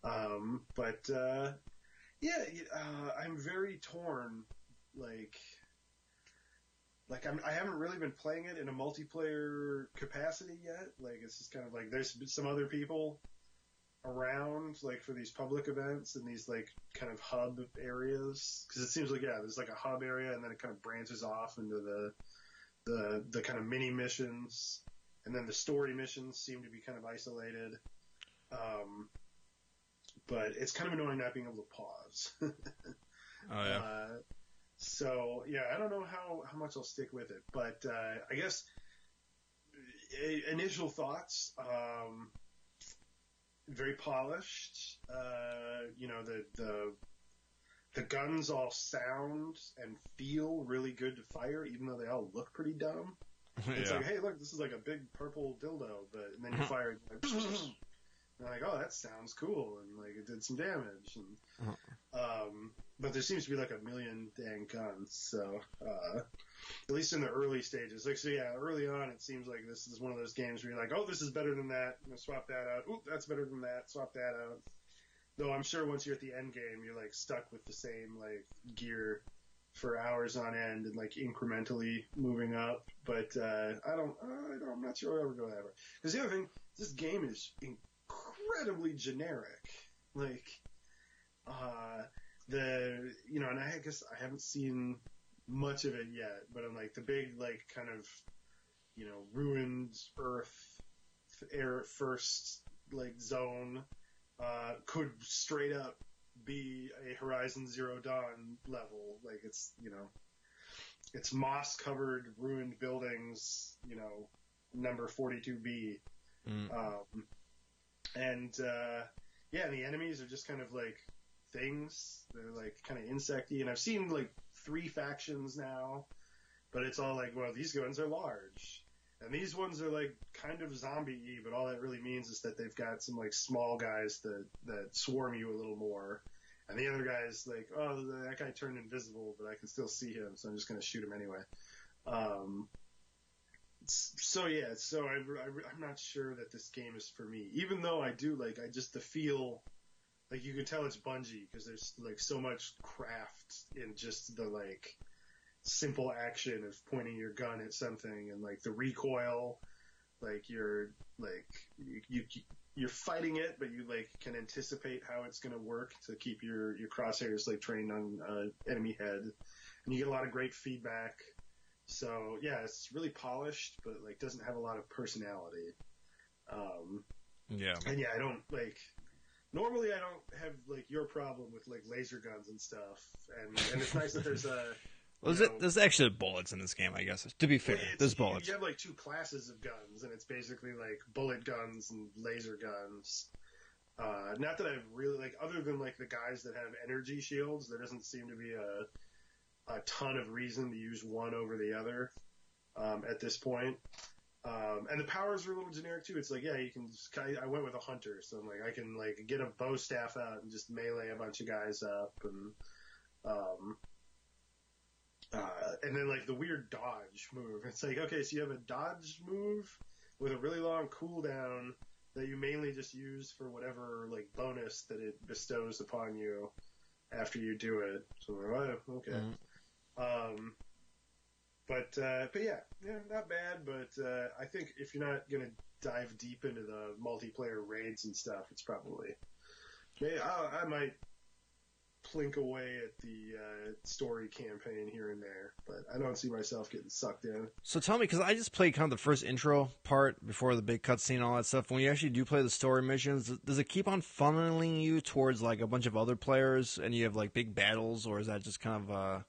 But I'm very torn. I haven't really been playing it in a multiplayer capacity yet. Like, it's just kind of like there's some other people around, like, for these public events and these, like, kind of hub areas. Because it seems like, there's, like, a hub area, and then it kind of branches off into the kind of mini missions. And then the story missions seem to be kind of isolated. But it's kind of annoying not being able to pause. Oh, yeah. So, I don't know how much I'll stick with it. But I guess initial thoughts, very polished. The guns all sound and feel really good to fire, even though they all look pretty dumb. It's like, hey, look, this is like a big purple dildo, and then you fire it, like, and like, oh, that sounds cool, and like it did some damage, and but there seems to be like a million dang guns, so at least in the early stages, early on it seems like this is one of those games where you're like, oh, this is better than that, I'm gonna swap that out. Oop, that's better than that, swap that out. Though I'm sure once you're at the end game, you're like stuck with the same like gear for hours on end and like incrementally moving up. But I'm not sure I'll ever go that way. Because the other thing, this game is incredibly generic. Like, and I guess I haven't seen much of it yet, but I'm like the big like kind of, ruined Earth air first like zone. Could straight up be a Horizon Zero Dawn level. Like it's it's moss covered ruined buildings, number 42B. And the enemies are just kind of like things. They're like kind of insecty, and I've seen like 3 factions now, but it's all like, well, these guns are large. And these ones are like kind of zombie-y, but all that really means is that they've got some like small guys that swarm you a little more. And the other guy's like, oh, that guy turned invisible, but I can still see him, so I'm just going to shoot him anyway. I'm not sure that this game is for me. Even though I do like, the feel, like you can tell it's Bungie because there's like so much craft in just the like simple action of pointing your gun at something, and like the recoil, like you're fighting it, but you like can anticipate how it's going to work to keep your crosshairs like trained on enemy head, and you get a lot of great feedback. So it's really polished, but like doesn't have a lot of personality. And I don't like. Normally, I don't have like your problem with like laser guns and stuff, and it's nice that there's a. Well, there's actually bullets in this game, I guess. To be fair, there's bullets. You have like 2 classes of guns, and it's basically like bullet guns and laser guns. Not that I've really like, other than like the guys that have energy shields, there doesn't seem to be a ton of reason to use one over the other at this point. And the powers are a little generic too. It's like, you can just, I went with a hunter, so I'm like, I can like get a bow staff out and just melee a bunch of guys up, and then like the weird dodge move. It's like, okay, so you have a dodge move with a really long cooldown that you mainly just use for whatever like bonus that it bestows upon you after you do it. So I'm like, oh, okay. Mm-hmm. But not bad. But I think if you're not gonna dive deep into the multiplayer raids and stuff, it's probably I might plink away at the story campaign here and there, but I don't see myself getting sucked in. So tell me, because I just played kind of the first intro part before the big cutscene and all that stuff. When you actually do play the story missions, does it keep on funneling you towards like a bunch of other players and you have like big battles, or is that just kind of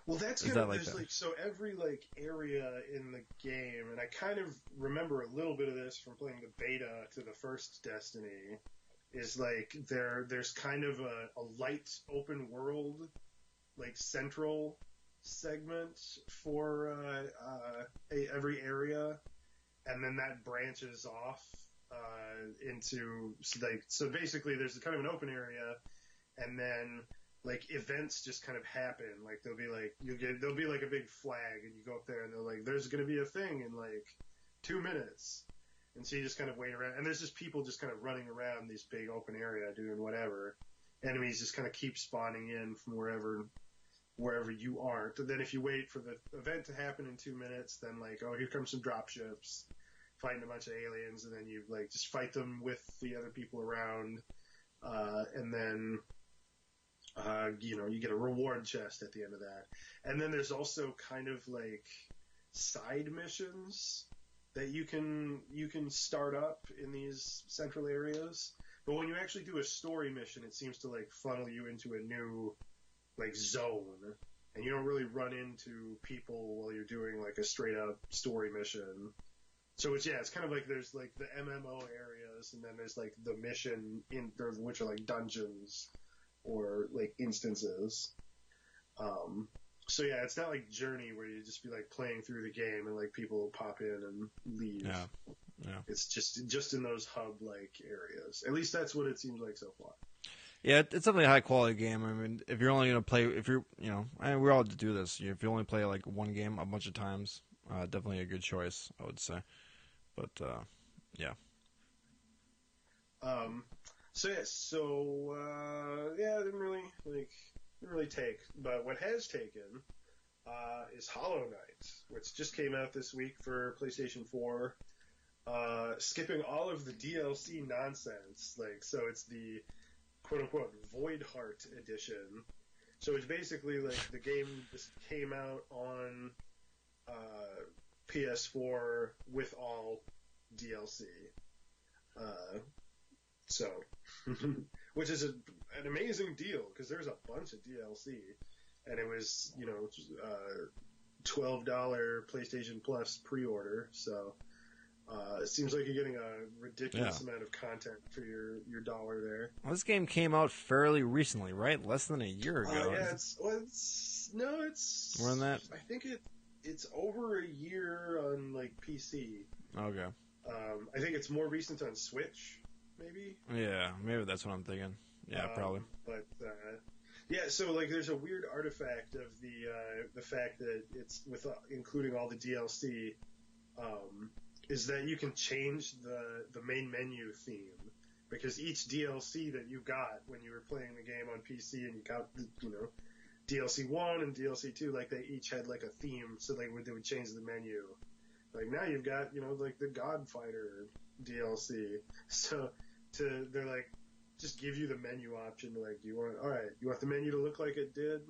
well, that's kind of like so every like area in the game, and I kind of remember a little bit of this from playing the beta to the first Destiny, is like there's kind of a light open world like central segment for every area, and then that branches off into so basically there's kind of an open area, and then like events just kind of happen. Like there'll be like a big flag, and you go up there, and they're like, "There's going to be a thing in like 2 minutes," and so you just kind of wait around, and there's just people just kind of running around this big open area doing whatever. Enemies just kind of keep spawning in from wherever you aren't. And then if you wait for the event to happen in 2 minutes, then like, oh, here comes some dropships fighting a bunch of aliens, and then you like just fight them with the other people around, and then you get a reward chest at the end of that. And then there's also kind of like side missions that you can start up in these central areas. But when you actually do a story mission, it seems to like funnel you into a new like zone, and you don't really run into people while you're doing like a straight up story mission. So it's kind of like there's like the MMO areas, and then there's like the mission which are like dungeons or like instances. So yeah, it's not like Journey where you just be like playing through the game and like people pop in and leave. Yeah. It's just in those hub like areas. At least that's what it seems like so far. Yeah, it's definitely a high quality game. I mean, if you're only gonna play, we all do this. If you only play like one game a bunch of times, definitely a good choice, I would say. But yeah. It didn't really take. But what has taken is Hollow Knight, which just came out this week for PlayStation 4. Skipping all of the DLC nonsense, so it's the quote-unquote Void Heart edition. So it's basically like the game just came out on PS4 with all DLC. Which is an amazing deal, because there's a bunch of DLC, and it was, $12 PlayStation Plus pre-order, so it seems like you're getting a ridiculous amount of content for your dollar there. Well, this game came out fairly recently, right? Less than a year ago. It's more than that. I think it's over a year on like PC. Okay. I think it's more recent on Switch, maybe. Yeah, maybe that's what I'm thinking. Yeah, probably. But so like there's a weird artifact of the fact that it's with including all the DLC. Is that you can change the main menu theme, because each DLC that you got when you were playing the game on PC and you got DLC 1 and DLC 2, like they each had like a theme, so they would change the menu. Like now you've got like the Godfighter DLC, so they're like just give you the menu option. Like you want the menu to look like it did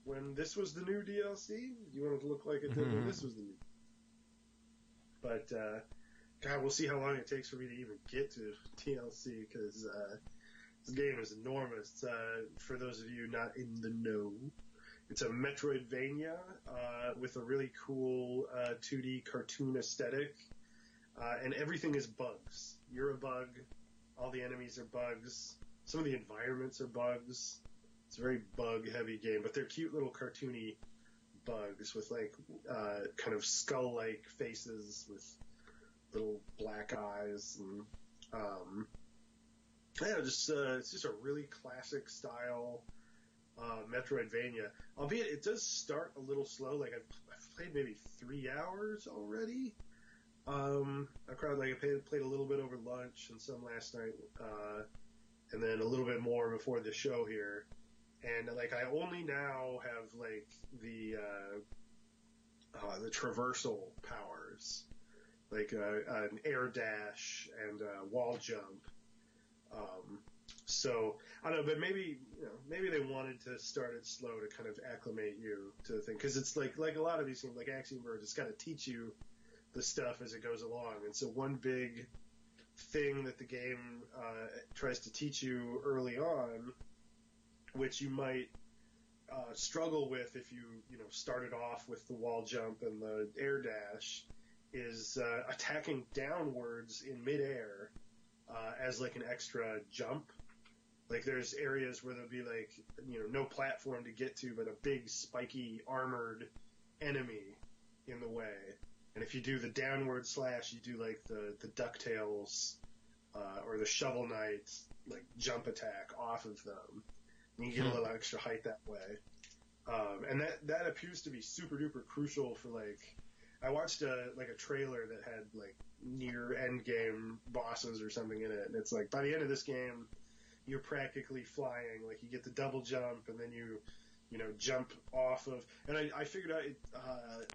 when this was the new DLC? You want it to look like it did when this was the new? But, God, we'll see how long it takes for me to even get to DLC, because this game is enormous. For those of you not in the know, it's a Metroidvania with a really cool 2D cartoon aesthetic, and everything is bugs. You're a bug. All the enemies are bugs. Some of the environments are bugs. It's a very bug-heavy game, but they're cute little cartoony bugs with like kind of skull-like faces with little black eyes, and it's just a really classic style Metroidvania. Albeit it does start a little slow. Like I've played maybe 3 hours already. I played a little bit over lunch and some last night, and then a little bit more before the show here. And like I only now have like the traversal powers, like an air dash and wall jump. So I don't know, but maybe they wanted to start it slow to kind of acclimate you to the thing, because it's like a lot of these things, like Axiom Verge, it's got to teach you the stuff as it goes along. And so one big thing that the game tries to teach you early on, which you might struggle with if you started off with the wall jump and the air dash, is attacking downwards in midair as like an extra jump. Like there's areas where there'll be like no platform to get to, but a big spiky armored enemy in the way. And if you do the downward slash, you do like the DuckTales or the Shovel Knight like jump attack off of them. You can get a little extra height that way. And that appears to be super duper crucial for like, I watched a trailer that had like near end game bosses or something in it, and it's like by the end of this game, you're practically flying. Like you get the double jump, and then you jump off of. And I figured out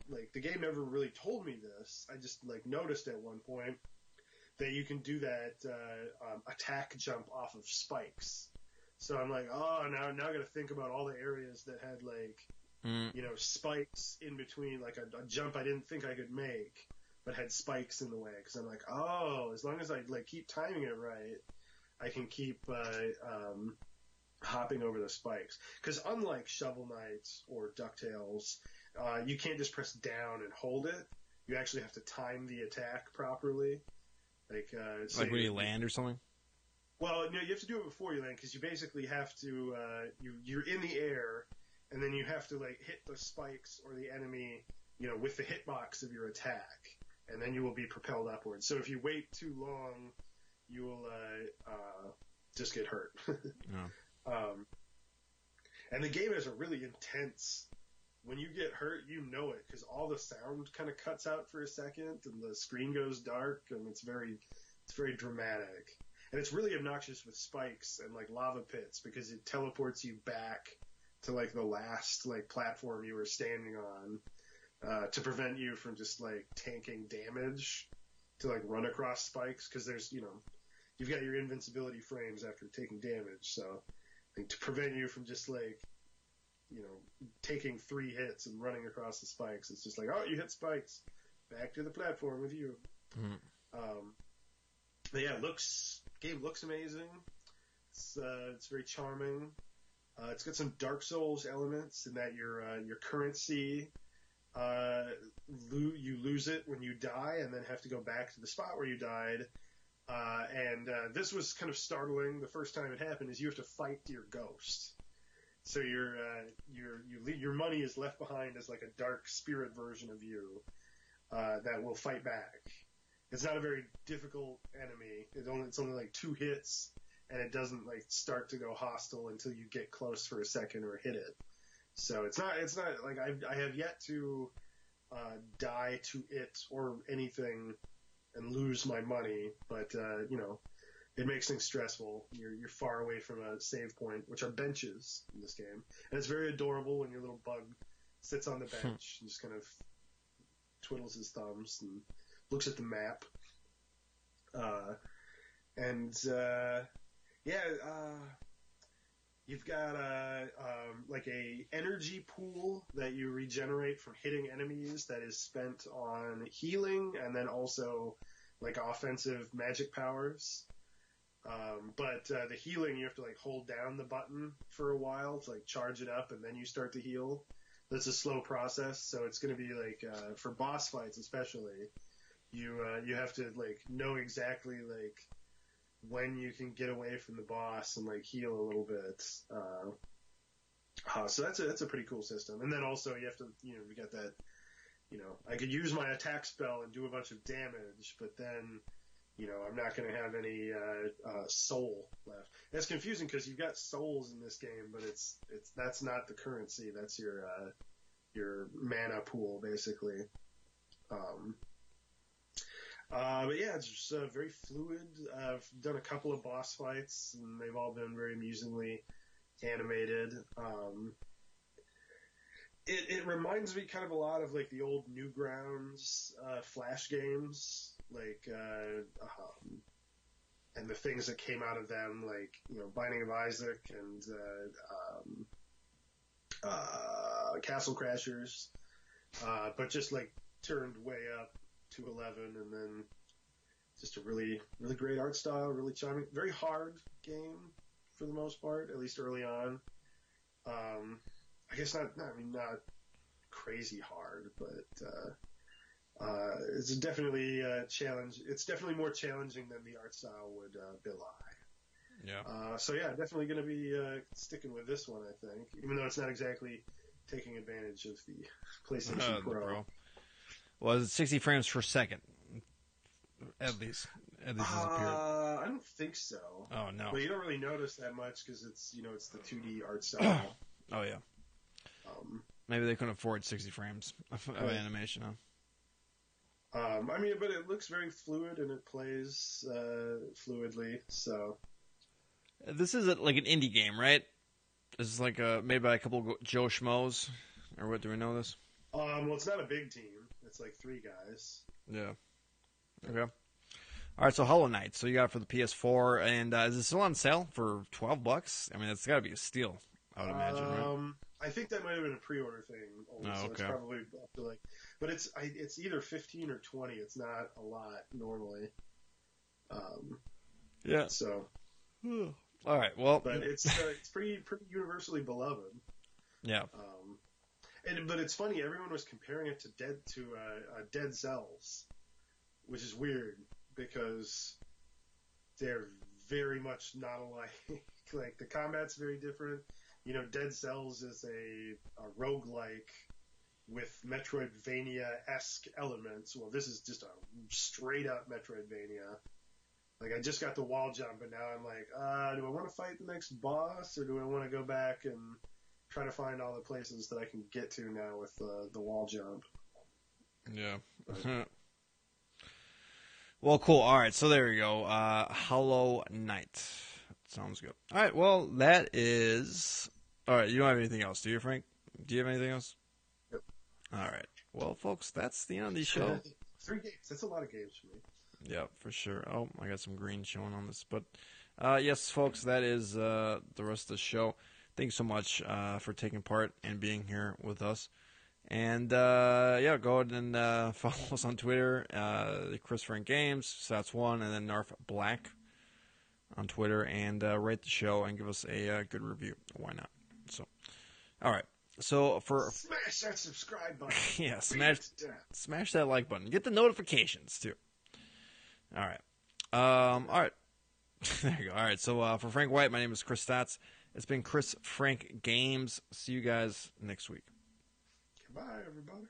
like the game never really told me this. I just like noticed at one point that you can do that attack jump off of spikes. So I'm like, oh, now I got to think about all the areas that had like, spikes in between, like a jump I didn't think I could make, but had spikes in the way. Because I'm like, oh, as long as I like keep timing it right, I can keep hopping over the spikes. Because unlike Shovel Knight or DuckTales, you can't just press down and hold it. You actually have to time the attack properly. Like when you land or something? Well, no, you have to do it before you land because you basically have to you're in the air, and then you have to like hit the spikes or the enemy, with the hitbox of your attack, and then you will be propelled upwards. So if you wait too long, you will just get hurt. And the game has a really intense. When you get hurt, you know it because all the sound kind of cuts out for a second, and the screen goes dark, and it's very dramatic. And it's really obnoxious with spikes and like lava pits because it teleports you back to like the last like platform you were standing on to prevent you from just like tanking damage to like run across spikes because there's you've got your invincibility frames after taking damage. So I think to prevent you from just like taking 3 hits and running across the spikes, it's just like, oh, you hit spikes, back to the platform with you. But yeah, game looks amazing. It's very charming. It's got some Dark Souls elements in that your currency, you lose it when you die and then have to go back to the spot where you died. And this was kind of startling. The first time it happened is you have to fight your ghost. So your money is left behind as like a dark spirit version of you that will fight back. It's not a very difficult enemy. It's only like 2 hits, and it doesn't like start to go hostile until you get close for a second or hit it. So it's not like I have yet to die to it or anything and lose my money, but it makes things stressful. You're far away from a save point, which are benches in this game, and it's very adorable when your little bug sits on the bench and just kind of twiddles his thumbs and looks at the map. You've got a energy pool that you regenerate from hitting enemies that is spent on healing and then also like offensive magic powers. But the healing, you have to like hold down the button for a while to like charge it up and then you start to heal. That's a slow process, so it's going to be like for boss fights especially. You have to like know exactly like when you can get away from the boss and like heal a little bit. So that's a pretty cool system. And then also you have to you got that I could use my attack spell and do a bunch of damage, but then I'm not going to have any soul left. And it's confusing because you've got souls in this game, but that's not the currency. That's your mana pool basically. But yeah, it's just very fluid. I've done a couple of boss fights, and they've all been very amusingly animated. It reminds me kind of a lot of like the old Newgrounds Flash games, like and the things that came out of them, like Binding of Isaac and Castle Crashers, but just like turned way up to 11, and then just a really, really great art style, really charming, very hard game for the most part, at least early on. I guess not crazy hard, but it's definitely a challenge. It's definitely more challenging than the art style would belie. Yeah. So yeah, definitely going to be sticking with this one, I think, even though it's not exactly taking advantage of the PlayStation Pro. Well, it's 60 frames per second, at least. At least disappeared. I don't think so. Oh no. But you don't really notice that much because it's it's the 2D art style. Oh yeah. Maybe they couldn't afford 60 frames of animation. Huh? I mean, but it looks very fluid and it plays fluidly. So This is like an indie game, right? This is like made by a couple of Joe Schmoes, or what? Do we know this? well, it's not a big team. It's like 3 guys. Yeah. Okay. All right. So Hollow Knight. So you got it for the PS4, and is it still on sale for $12? I mean, it's got to be a steal. I would imagine, right? I think that might have been a pre-order thing. Only, so it's probably up to but it's either 15 or 20. It's not a lot normally. Yeah. So. All right. Well, but it's pretty universally beloved. Yeah. But it's funny. Everyone was comparing it to Dead Cells, which is weird because they're very much not alike. Like the combat's very different. Dead Cells is a roguelike with Metroidvania-esque elements. Well, this is just a straight-up Metroidvania. Like, I just got the wall jump, and now I'm like, do I want to fight the next boss, or do I want to go back and try to find all the places that I can get to now with the wall jump? Yeah. Well, cool. All right, so there you go. Hollow Knight. Sounds good. All right, well, that is... All right, you don't have anything else, do you, Frank? Do you have anything else? Yep. All right. Well, folks, that's the end of the show. 3 games. That's a lot of games for me. Yeah, for sure. Oh, I got some green showing on this. But, yes, folks, that is the rest of the show. Thanks so much for taking part and being here with us. And, yeah, go ahead and follow us on Twitter, Chris Frank Games, Stats1, and then Narf Black on Twitter. And rate the show and give us a good review. Why not? So, all right. So smash that subscribe button. Yeah, smash that like button. Get the notifications too. All right. All right. There you go. All right. So for Frank White, my name is Chris Stats. It's been Chris Frank Games. See you guys next week. Goodbye, everybody.